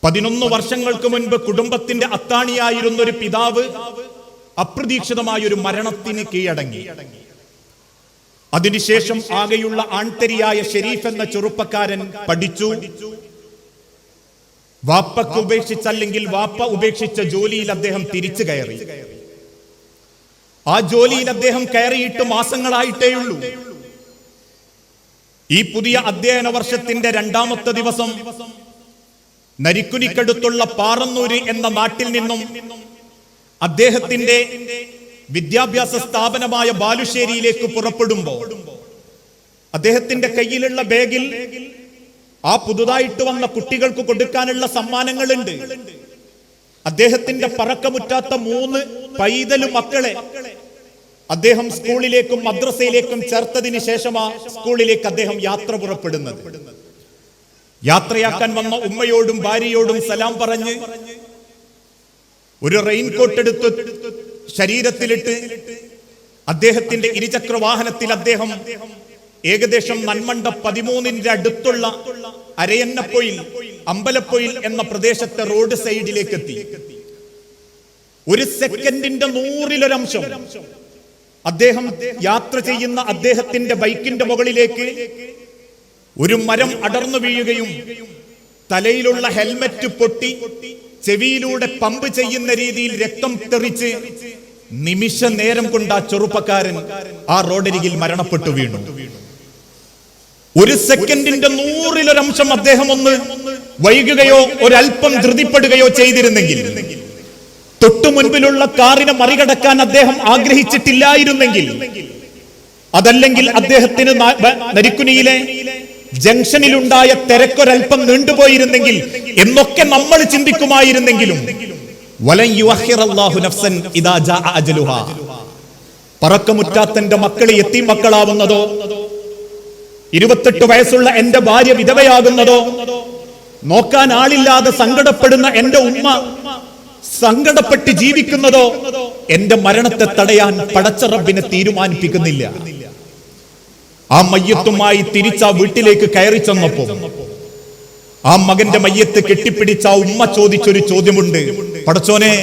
11 വർഷങ്ങൾക്ക് മുൻപ് കുടുംബത്തിന്റെ അത്താണിയായിരുന്ന ഒരു പിതാവ് അപ്രതീക്ഷിതമായ ഒരു മരണത്തിന് കീഴടങ്ങി. അതിനുശേഷം ആകെയുള്ള ആൺതരിയായ ഷെരീഫ് എന്ന ചെറുപ്പക്കാരൻ പഠിച്ചു. വാപ്പക്ക് ഉപേക്ഷിച്ചല്ലെങ്കിൽ വാപ്പ ഉപേക്ഷിച്ച ജോലിയിൽ അദ്ദേഹം തിരിച്ചു കയറി. ആ ജോലിയിൽ അദ്ദേഹം കയറിയിട്ട് മാസങ്ങളായിട്ടേയുള്ളൂ. ഈ പുതിയ അധ്യയന വർഷത്തിന്റെ 2ാമത്തെ ദിവസം നരിക്കുനിക്കടുത്തുള്ള പാറന്നൂര് എന്ന നാട്ടിൽ നിന്നും അദ്ദേഹത്തിന്റെ വിദ്യാഭ്യാസ സ്ഥാപനമായ ബാലുശ്ശേരിയിലേക്ക് പുറപ്പെടുമ്പോൾ അദ്ദേഹത്തിന്റെ കയ്യിലുള്ള ബാഗിൽ ആ പുതുതായിട്ട് വന്ന കുട്ടികൾക്ക് കൊടുക്കാനുള്ള സമ്മാനങ്ങളുണ്ട്. അദ്ദേഹത്തിന്റെ പറക്കമുറ്റാത്ത 3 പൈതലു മക്കളെ അദ്ദേഹം സ്കൂളിലേക്കും മദ്രസയിലേക്കും ചേർത്തതിന് ശേഷമാ സ്കൂളിലേക്ക് അദ്ദേഹം യാത്ര പുറപ്പെടുന്നത്. യാത്രയാക്കാൻ വന്ന ഉമ്മയോടും ഭാര്യയോടും സലാം പറഞ്ഞ് ഒരു റെയിൻകോട്ട് എടുത്ത് ശരീരത്തിലിട്ട് അദ്ദേഹത്തിന്റെ ഇരുചക്ര വാഹനത്തിൽ അദ്ദേഹം ഏകദേശം നന്മണ്ട 13ന്റെ അടുത്തുള്ള അരയന്നപ്പൊയിൽ അമ്പലപ്പൊയിൽ എന്ന പ്രദേശത്തെ റോഡ് സൈഡിലേക്ക് എത്തി. ഒരു സെക്കൻഡിന്റെ 100-ലൊരംശം അദ്ദേഹം യാത്ര ചെയ്യുന്ന അദ്ദേഹത്തിന്റെ ബൈക്കിന്റെ മുകളിലേക്ക് ഒരു മരം അടർന്നു വീഴുകയും തലയിലുള്ള ഹെൽമറ്റ് പൊട്ടി ചെവിയിലൂടെ പമ്പ് ചെയ്യുന്ന രീതിയിൽ രക്തം തെറിച്ച് നിമിഷ നേരം കൊണ്ട് ആ ചെറുപ്പക്കാരൻ ആ റോഡരികിൽ മരണപ്പെട്ടു വീണു. ഒരു സെക്കൻഡിന്റെ 100-ലൊരംശം അദ്ദേഹം ഒന്ന് വൈകുകയോ ഒരൽപ്പം ധൃതിപ്പെടുകയോ ചെയ്തിരുന്നെങ്കിൽ, തൊട്ടു മുൻപിലുള്ള കാറിനെ മറികടക്കാൻ അദ്ദേഹം ആഗ്രഹിച്ചിട്ടില്ലായിരുന്നെങ്കിൽ, അതല്ലെങ്കിൽ അദ്ദേഹത്തിന് നരിക്കുനിയിലെ ജംഗ്ഷനിലുണ്ടായ തിരക്കൊരൽപ്പം നീണ്ടുപോയിരുന്നെങ്കിൽ എന്നൊക്കെ നമ്മൾ ചിന്തിക്കുമായിരുന്നെങ്കിലും പറക്കമുറ്റാത്തന്റെ മക്കളെ യത്തീം മക്കളാവുന്നതോ 28 വയസ്സുള്ള എന്റെ ഭാര്യ വിധവയാകുന്നതോ നോക്കാൻ ആളില്ലാതെ സങ്കടപ്പെടുന്ന എന്റെ ഉമ്മ സങ്കടപ്പെട്ട് ജീവിക്കുന്നതോ എന്റെ മരണത്തെ തടയാൻ പടച്ച റബ്ബിനെ തീരുമാനിപ്പിക്കുന്നില്ല. ആ മയ്യത്തുമായി തിരിച്ച വീട്ടിലേക്ക് കയറി ചെന്നപ്പോ ആ മകന്റെ മയ്യത്ത് കെട്ടിപ്പിടിച്ച ആ ഉമ്മ ചോദിച്ചൊരു ചോദ്യമുണ്ട്. പടച്ചോനെ,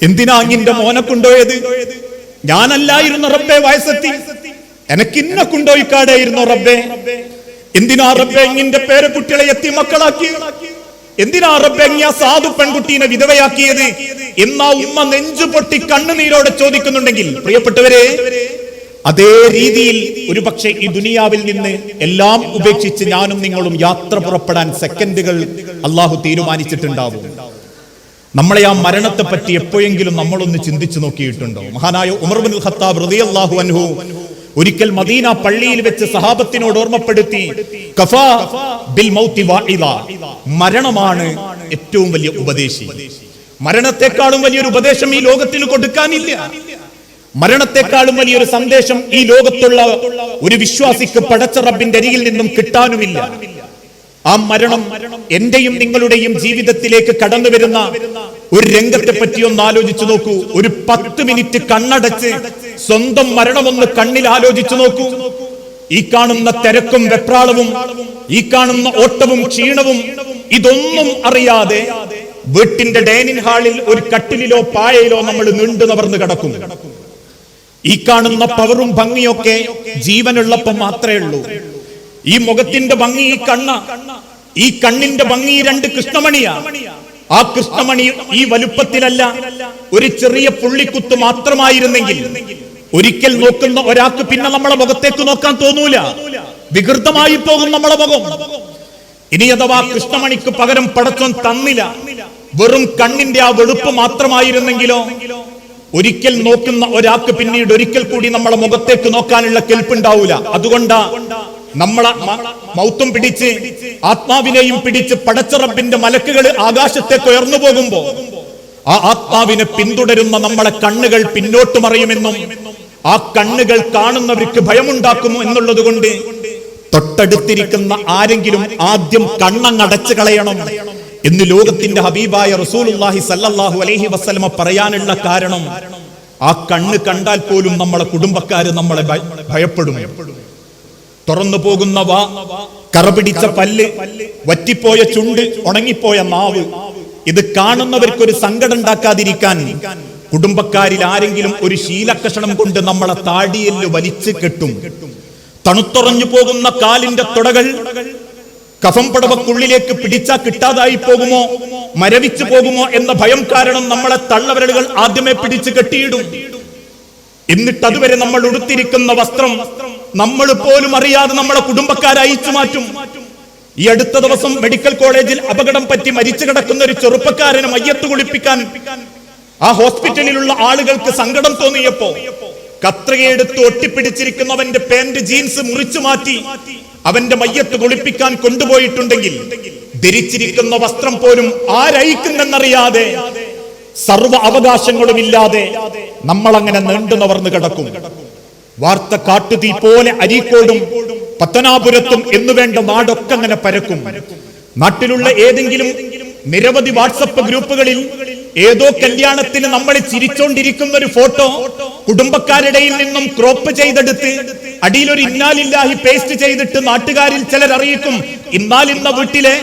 എന്തിനാ അങ്ങിന്റെ മോനെ കൊണ്ടുപോയത്? ഞാനല്ലായിരുന്നു റബ്ബേ വയസ്സെത്തി, എനക്കിന്നെ കൊണ്ടുപോയിക്കാടായിരുന്നു റബ്ബേ. എന്തിനാ റബ്ബേ ഇങ്ങിന്റെ പേരക്കുട്ടികളെ എത്തി മക്കളാക്കി? എന്തിനാ റബ്ബേ ഇങ്ങ സാധു പെൺകുട്ടീനെ വിധവയാക്കിയത് എന്നാ ഉമ്മ നെഞ്ചു പൊട്ടി കണ്ണുനീരോടെ ചോദിക്കുന്നുണ്ടെങ്കിൽ, പ്രിയപ്പെട്ടവരെ, അതേ രീതിയിൽ ഒരു പക്ഷേ ഈ ദുനിയാവിൽ നിന്ന് എല്ലാം ഉപേക്ഷിച്ച് ഞാനും നിങ്ങളും യാത്ര പുറപ്പെടാൻ സെക്കൻഡുകൾ അള്ളാഹു തീരുമാനിച്ചിട്ടുണ്ടാവും. നമ്മളെ ആ മരണത്തെ പറ്റി എപ്പോഴെങ്കിലും നമ്മളൊന്ന് ചിന്തിച്ചു നോക്കിയിട്ടുണ്ടോ? മഹാനായ ഉമർ ഇബ്നുൽ ഖത്താബ് റളിയല്ലാഹു അൻഹു ഒരിക്കൽ മദീന പള്ളിയിൽ വെച്ച് സഹാബത്തിനോട് ഓർമ്മപ്പെടുത്തി, കഫാ ബിൽ മൗതി വാഇദ, മരണമാണ് ഏറ്റവും വലിയ ഉപദേശി. മരണത്തെക്കാളും വലിയൊരു ഉപദേശം ഈ ലോകത്തിന് കൊടുക്കാനില്ല. മരണത്തെക്കാളും വലിയൊരു സന്ദേശം ഈ ലോകത്തുള്ള ഒരു വിശ്വാസിക്ക് പടച്ച റബ്ബിന്റെ അരികിൽ നിന്നും കിട്ടാനുമില്ല. ആ മരണം എന്റെയും നിങ്ങളുടെയും ജീവിതത്തിലേക്ക് കടന്നു വരുന്ന ഒരു രംഗത്തെ പറ്റി ഒന്ന് ആലോചിച്ചു നോക്കൂ. ഒരു 10 മിനിറ്റ് കണ്ണടച്ച് സ്വന്തം മരണമൊന്ന് കണ്ണിൽ ആലോചിച്ചു നോക്കൂ. ഈ കാണുന്ന തിരക്കും വെപ്രാളവും, ഈ കാണുന്ന ഓട്ടവും ക്ഷീണവും, ഇതൊന്നും അറിയാതെ വീട്ടിന്റെ ഡൈനിങ് ഹാളിൽ ഒരു കട്ടിലിലോ പായയിലോ നമ്മൾ നീണ്ടു നവർന്ന് കിടക്കും. ഈ കാണുന്ന പവറും ഭംഗിയൊക്കെ ജീവനുള്ളപ്പം മാത്രമേ ഉള്ളൂ. ഈ മുഖത്തിന്റെ ഭംഗി ഈ കണ്ണ, ഈ കണ്ണിന്റെ ഭംഗി 2 കൃഷ്ണമണിയാ. ആ കൃഷ്ണമണി ഈ വലുപ്പത്തിലല്ല, ഒരു ചെറിയ പുള്ളിക്കുത്ത് മാത്രമായിരുന്നെങ്കിൽ ഒരിക്കൽ നോക്കുന്ന ഒരാൾക്ക് പിന്നെ നമ്മളെ മുഖത്തേക്ക് നോക്കാൻ തോന്നൂല, വികൃതമായി പോകും നമ്മളെ മുഖം. ഇനി അഥവാ കൃഷ്ണമണിക്ക് പകരം പടച്ചോൻ തന്നില്ല, വെറും കണ്ണിന്റെ ആ വെളുപ്പ് മാത്രമായിരുന്നെങ്കിലോ ഒരിക്കൽ നോക്കുന്ന ഒരാൾക്ക് പിന്നീട് ഒരിക്കൽ കൂടി നമ്മളെ മുഖത്തേക്ക് നോക്കാനുള്ള കെൽപ്പുണ്ടാവൂല. അതുകൊണ്ടാ നമ്മളെ മൗത്തും പിടിച്ച് ആത്മാവിനെയും പിടിച്ച് പടച്ച റബ്ബിന്റെ മലക്കുകൾ ആകാശത്തേക്ക് ഉയർന്നു പോകുമ്പോ ആ ആത്മാവിനെ പിന്തുടരുന്ന നമ്മളെ കണ്ണുകൾ പിന്നോട്ട് മറിയുമെന്നും ആ കണ്ണുകൾ കാണുന്നവർക്ക് ഭയമുണ്ടാക്കുമോ എന്നുള്ളത് കൊണ്ട് തൊട്ടടുത്തിരിക്കുന്ന ആരെങ്കിലും ആദ്യം കണ്ണങ്ങടച്ചു കളയണം എന്ന് ലോകത്തിന്റെ ഹബീബായ റസൂലുള്ളാഹി സല്ലല്ലാഹു അലൈഹി വസല്ലമ പറയാനുള്ള കാരണം, ആ കണ്ണ് കണ്ടാൽ പോലും നമ്മളെ കുടുംബക്കാര് നമ്മളെ ഭയപ്പെടും. തുറന്നു പോകുന്ന വാ, കറപിടിച്ച പല്ല്, വറ്റിപ്പോയ ചുണ്ട്, ഉണങ്ങിപ്പോയ നാവ്, ഇത് കാണുന്നവർക്കൊരു സങ്കടം ഉണ്ടാക്കാതിരിക്കാൻ കുടുംബക്കാരിൽ ആരെങ്കിലും ഒരു ശീലക്കഷണം കൊണ്ട് നമ്മളെ താടിയെല്ല് വലിച്ചു കെട്ടും. തണുത്തുറഞ്ഞു പോകുന്ന കാലിന്റെ തുടകൾ കഫം പടവക്കുള്ളിലേക്ക് പിടിച്ചാ കിട്ടാതായി പോകുമോ, മരവിച്ചു പോകുമോ എന്ന ഭയം കാരണം നമ്മളെ തള്ളവിരലുകൾ ആദ്യമേ പിടിച്ചു കെട്ടിയിടും. എന്നിട്ട് അതുവരെ നമ്മൾ ഉടുത്തിരിക്കുന്ന വസ്ത്രം നമ്മൾ പോലും അറിയാതെ നമ്മളെ കുടുംബക്കാരെ അയച്ചു മാറ്റും. ഈ അടുത്ത ദിവസം മെഡിക്കൽ കോളേജിൽ അപകടം പറ്റി മരിച്ചു കിടക്കുന്ന ഒരു ചെറുപ്പക്കാരനെ മയ്യത്ത് കുളിപ്പിക്കാൻ ആ ഹോസ്പിറ്റലിലുള്ള ആളുകൾക്ക് സങ്കടം തോന്നിയപ്പോ കത്രികയെടുത്ത് ഒട്ടിപ്പിടിച്ചിരിക്കുന്നവന്റെ പാന്റ് ജീൻസ് മുറിച്ചു മാറ്റി അവന്റെ മയ്യത്ത് കുളിപ്പിക്കാൻ കൊണ്ടുപോയിട്ടുണ്ടെങ്കിൽ ധരിച്ചിരിക്കുന്ന വസ്ത്രം പോലും ആരയിക്കുന്നെന്നറിയാതെ സർവ അവകാശങ്ങളും ഇല്ലാതെ നമ്മളങ്ങനെ നീണ്ടു നിവർന്നു കിടക്കും. വാർത്ത കാട്ടുതീ പോലെ അരീക്കോടും പത്തനാപുരത്തും എന്നുവേണ്ട നാടൊക്കെ അങ്ങനെ പരക്കും. നാട്ടിലുള്ള ഏതെങ്കിലും നിരവധി വാട്സപ്പ് ഗ്രൂപ്പുകളിൽ ഏതോ കല്യാണത്തിന് നമ്മൾ ചിരിച്ചോണ്ടിരിക്കുന്ന ഒരു ഫോട്ടോ കുടുംബക്കാരുടെയിൽ നിന്നും ക്രോപ്പ് ചെയ്തെടുത്ത് അടിയിലൊരു ഇന്നാലില്ലാഹി പേസ്റ്റ് ചെയ്തിട്ട് നാട്ടുകാരിൽ ചിലർ അറിയിക്കും, ഇന്നാലിന്ന വീട്ടിലെ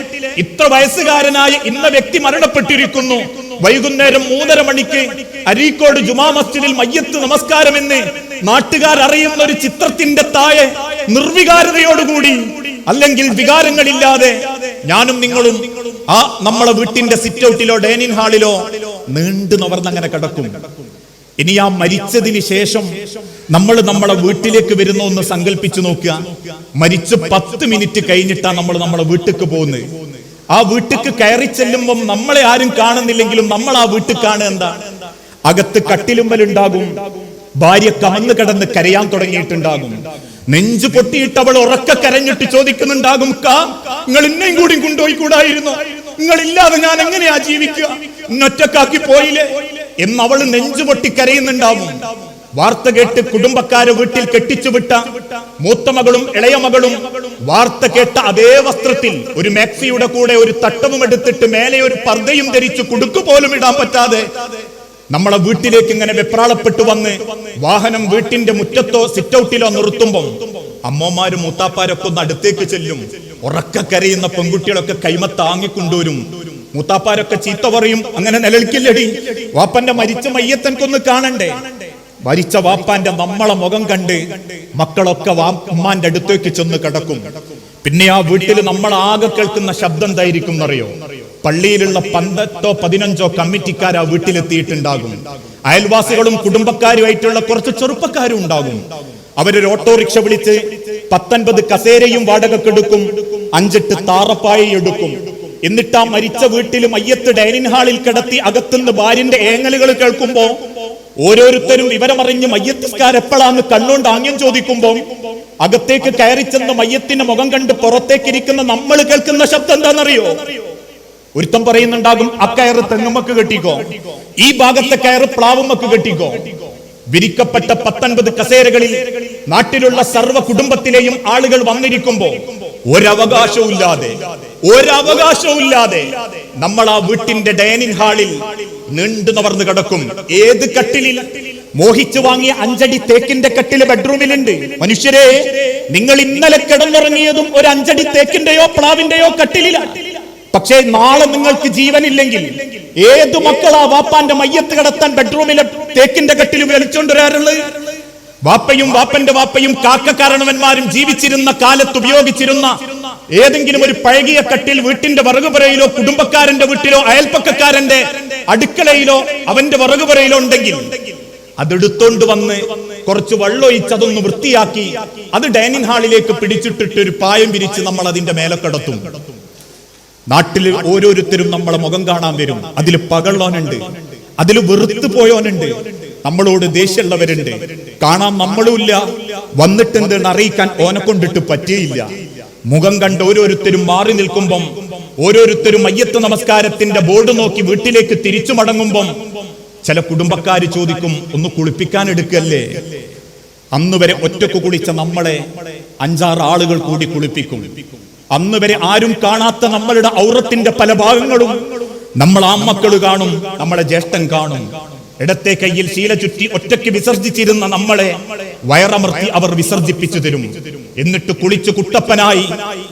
ഇത്ര വയസ്സുകാരനായ ഇന്ന വ്യക്തി മരണപ്പെട്ടിരിക്കുന്നു, വൈകുന്നേരം 3:30 മണിക്ക് അരീക്കോട് ജുമാ മസ്ജിദിൽ മയ്യത്ത് നമസ്കാരം എന്ന് നാട്ടുകാർ അറിയുന്ന ഒരു ചിത്രത്തിന്റെ താഴെ നിർവികാരതയോടുകൂടി, അല്ലെങ്കിൽ വികാരങ്ങളില്ലാതെ ഞാനും നിങ്ങളും ആ നമ്മളെ വീട്ടിന്റെ സിറ്റ് ഔട്ടിലോ ഡൈനിങ് ഹാളിലോ നീണ്ടു നിവർന്നങ്ങനെ കിടക്കും. ഇനി ആ മരിച്ചതിന് ശേഷം നമ്മൾ നമ്മളെ വീട്ടിലേക്ക് വരുന്ന ഒന്ന് സങ്കല്പിച്ചു നോക്കുക. മരിച്ച് 10 മിനിറ്റ് കഴിഞ്ഞിട്ടാണ് നമ്മൾ നമ്മളെ വീട്ടിലേക്ക് പോകുന്നത്. ആ വീട്ടിക്ക് കയറി ചെല്ലുമ്പം നമ്മളെ ആരും കാണുന്നില്ലെങ്കിലും നമ്മൾ ആ വീട്ടിൽ കാണുക എന്താ? അകത്ത് കട്ടിലുമ്പലുണ്ടാകും, ഭാര്യ കമന്ന് കിടന്ന് കരയാൻ തുടങ്ങിയിട്ടുണ്ടാകും, നെഞ്ചു പൊട്ടിയിട്ട് അവൾ ഉറക്ക കരഞ്ഞിട്ട് ചോദിക്കുന്നുണ്ടാകും, നിങ്ങൾ ഇന്നെയും കൂടി കൊണ്ടുപോയി കൂടായിരുന്നു, നിങ്ങളില്ലാതെ ഞാൻ എങ്ങനെയാ ജീവിക്കുക, ഇന്നൊറ്റക്കാക്കി പോയില്ലേ എന്ന് അവൾ നെഞ്ചു പൊട്ടി കരയുന്നുണ്ടാവും. വാർത്ത കേട്ട് കുടുംബക്കാരെ വീട്ടിൽ കെട്ടിച്ചുവിട്ട മൂത്ത മകളും ഇളയ മകളും വാർത്ത കേട്ട അതേ വസ്ത്രത്തിൽ ഒരു മാക്സിയുടെ കൂടെ ഒരു തട്ടവും എടുത്തിട്ട് മേലെ ഒരു പർദ്ദയും ധരിച്ചു കുടുക്കു പോലും ഇടാൻ പറ്റാതെ നമ്മളെ വീട്ടിലേക്ക് ഇങ്ങനെ വെപ്രാളപ്പെട്ടു വന്ന് വാഹനം വീട്ടിന്റെ മുറ്റത്തോ സിറ്റ് ഔട്ടിലോ നിർത്തുമ്പം അമ്മമാരും മൂത്താപ്പാരൊക്കെ ഒന്ന് അടുത്തേക്ക് ചെല്ലും. ഉറക്ക കരയുന്ന പെൺകുട്ടികളൊക്കെ കൈമ താങ്ങിക്കൊണ്ടുവരും. മൂത്താപ്പാരൊക്കെ ചീത്ത പറയും, അങ്ങനെ നിലനിൽക്കില്ലടി, വാപ്പന്റെ മരിച്ച മയ്യത്തൻക്കൊന്ന് കാണണ്ടേ. മരിച്ച വാപ്പാന്റെ നമ്മളെ മുഖം കണ്ട് മക്കളൊക്കെ ഉമ്മാന്റെ അടുത്തേക്ക് ചെന്ന് കിടക്കും. പിന്നെ ആ വീട്ടിൽ നമ്മൾ ആകെ കേൾക്കുന്ന ശബ്ദം എന്തായിരിക്കും എന്നറിയോ? പള്ളിയിലുള്ള 10-15 കമ്മിറ്റിക്കാർ ആ വീട്ടിലെത്തിയിട്ടുണ്ടാകും. അയൽവാസികളും കുടുംബക്കാരുമായിട്ടുള്ള കുറച്ച് ചെറുപ്പക്കാരും ഉണ്ടാകും. അവരൊരു ഓട്ടോറിക്ഷ വിളിച്ച് 19 കസേരയും വാടകക്കെടുക്കും, 5-8 താറപ്പായി എടുക്കും. എന്നിട്ട് ആ മരിച്ച വീട്ടിൽ മയ്യത്ത് ഡൈനിങ് ഹാളിൽ കിടത്തി അകത്തുനിന്ന് ഭാര്യന്റെ ഏങ്ങലുകൾ കേൾക്കുമ്പോ ഓരോരുത്തരും വിവരമറിഞ്ഞ് മയ്യത്തുസ്കാരം എപ്പോഴാന്ന് കണ്ണുകൊണ്ട് ആംഗ്യം ചോദിക്കുമ്പോ അകത്തേക്ക് കയറി ചെന്ന് മയ്യത്തിന്റെ മുഖം കണ്ട് പുറത്തേക്കിരിക്കുന്ന നമ്മൾ കേൾക്കുന്ന ശബ്ദം എന്താണെന്നറിയോ? ഒരുത്തം പറയുന്നുണ്ടാകും, അക്കയറ് തെങ്ങുമക്ക് കെട്ടിക്കോ, ഈ ഭാഗത്തെ കയറ് പ്ലാവുമക്ക് കെട്ടിക്കോ. വിരിക്കപ്പെട്ട 19 കസേരകളിൽ നാട്ടിലുള്ള സർവ്വ കുടുംബത്തിലെയും ആളുകൾ വന്നിരിക്കുമ്പോ ഒരവകാശവുമില്ലാതെ നമ്മൾ ആ വീട്ടിന്റെ ഡൈനിങ് ഹാളിൽ നീണ്ടു നിവർന്ന് കിടക്കും. ഏത് കട്ടിലിൽ? മോഹിച്ചു വാങ്ങിയ 5 അടി തേക്കിന്റെ കട്ടില് ബെഡ്റൂമിലുണ്ട്. മനുഷ്യരെ, നിങ്ങൾ ഇന്നലെ കിടന്നുറങ്ങിയതും ഒരു 5 അടി തേക്കിന്റെയോ പ്ലാവിന്റെയോ കട്ടിലിലാണ്. പക്ഷേ നാളെ നിങ്ങൾക്ക് ജീവനില്ലെങ്കിൽ ഏതു മക്കളാ വാപ്പാന്റെ മയ്യത്ത് കിടത്താൻ ബെഡ്റൂമിലെ തേക്കിന്റെ കട്ടിൽ വലിച്ചോണ്ടുവരാറുള്ളത്? വാപ്പയും വാപ്പന്റെ വാപ്പയും കാക്കക്കാരണവന്മാരും ജീവിച്ചിരുന്ന കാലത്ത് ഉപയോഗിച്ചിരുന്ന ഏതെങ്കിലും ഒരു പഴകിയ കട്ടിൽ വീട്ടിന്റെ വറകുപുരയിലോ കുടുംബക്കാരന്റെ വീട്ടിലോ അയൽപ്പക്കക്കാരന്റെ അടുക്കളയിലോ അവന്റെ വറകുപുരയിലോ ഉണ്ടെങ്കിൽ അതെടുത്തോണ്ട് വന്ന് കുറച്ച് വെള്ളമൊഴിച്ച് അതൊന്ന് വൃത്തിയാക്കി അത് ഡൈനിങ് ഹാളിലേക്ക് പിടിച്ചിട്ടിട്ട് ഒരു പായം വിരിച്ച് നമ്മൾ അതിന്റെ മേലെ കിടത്തും. നാട്ടിൽ ഓരോരുത്തരും നമ്മളെ മുഖം കാണാൻ വരും. അതിൽ പകള്ളോനുണ്ട്, അതിൽ വെറുത്തു പോയോനുണ്ട്, നമ്മളോട് ദേഷ്യമുള്ളവരുണ്ട്. കാണാൻ നമ്മളുമില്ല, വന്നിട്ടെന്തെന്ന് അറിയിക്കാൻ ഓനെ കൊണ്ടിട്ട് പറ്റിയില്ല. മുഖം കണ്ട് ഓരോരുത്തരും മാറി നിൽക്കുമ്പം ഓരോരുത്തരും മയ്യത്ത് നമസ്കാരത്തിന്റെ ബോർഡ് നോക്കി വീട്ടിലേക്ക് തിരിച്ചു മടങ്ങുമ്പം ചില കുടുംബക്കാര് ചോദിക്കും, ഒന്ന് കുളിപ്പിക്കാൻ എടുക്കല്ലേ? അന്ന് വരെ ഒറ്റക്ക് കുളിച്ച നമ്മളെ 5-6 ആളുകൾ കൂടി കുളിപ്പിക്കും. അന്ന് വരെ ആരും കാണാത്ത നമ്മളുടെ ഔറത്തിന്റെ പല ഭാഗങ്ങളും നമ്മൾ ആമക്കള് കാണും, നമ്മളെ ജ്യേഷ്ഠൻ കാണും. ഇടത്തെ കയ്യിൽ ശീല ചുറ്റി ഒറ്റയ്ക്ക് വിസർജിച്ചിരുന്ന നമ്മളെ വയറമർത്തി അവർ വിസർജിപ്പിച്ചു തരും. എന്നിട്ട് കുളിച്ചു കുട്ടപ്പനായി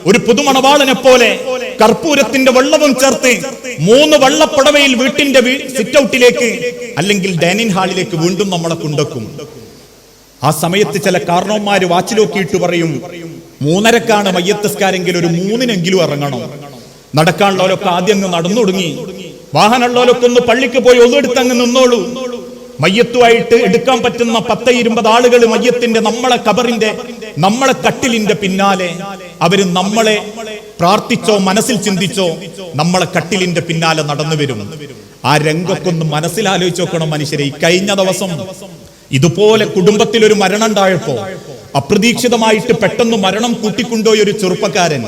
ഒരു പുതുമണവാളനെ പോലെ കർപ്പൂരത്തിന്റെ വെള്ളവും ചേർത്ത് 3 വള്ളപ്പടവയിൽ വീട്ടിന്റെ സിറ്റ് ഔട്ടിലേക്ക് അല്ലെങ്കിൽ ഡൈനിങ് ഹാളിലേക്ക് വീണ്ടും നമ്മളെ കൊണ്ടുവെക്കും. ആ സമയത്ത് ചില കാരണവന്മാര് വാച്ചിലോക്കിയിട്ട് പറയും, 3:30 മയ്യത്തസ്കാരെങ്കിൽ ഒരു 3-നെങ്കിലും ഇറങ്ങണം. നടക്കാനുള്ളവരൊക്കെ ആദ്യം അങ്ങ് നടന്നു തുടങ്ങി. വാഹനമുള്ളവരൊക്കെ ഒന്ന് പള്ളിക്ക് പോയി ഒന്നെടുത്ത് അങ്ങ് നിന്നോളൂ. മയ്യത്തുമായിട്ട് എടുക്കാൻ പറ്റുന്ന 10-20 ആളുകൾ മയ്യത്തിന്റെ നമ്മളെ കട്ടിലിന്റെ പിന്നാലെ അവര് നമ്മളെ പ്രാർത്ഥിച്ചോ മനസ്സിൽ ചിന്തിച്ചോ നമ്മളെ കട്ടിലിന്റെ പിന്നാലെ നടന്നു വരും. ആ രംഗമൊക്കെ ഒന്ന് മനസ്സിലാലോചിച്ച് നോക്കണം മനുഷ്യരെ. ഈ കഴിഞ്ഞ ദിവസം ഇതുപോലെ കുടുംബത്തിൽ ഒരു മരണം ഉണ്ടായപ്പോ അപ്രതീക്ഷിതമായിട്ട് പെട്ടെന്ന് മരണം കൂട്ടിക്കൊണ്ടുപോയ ഒരു ചെറുപ്പക്കാരൻ.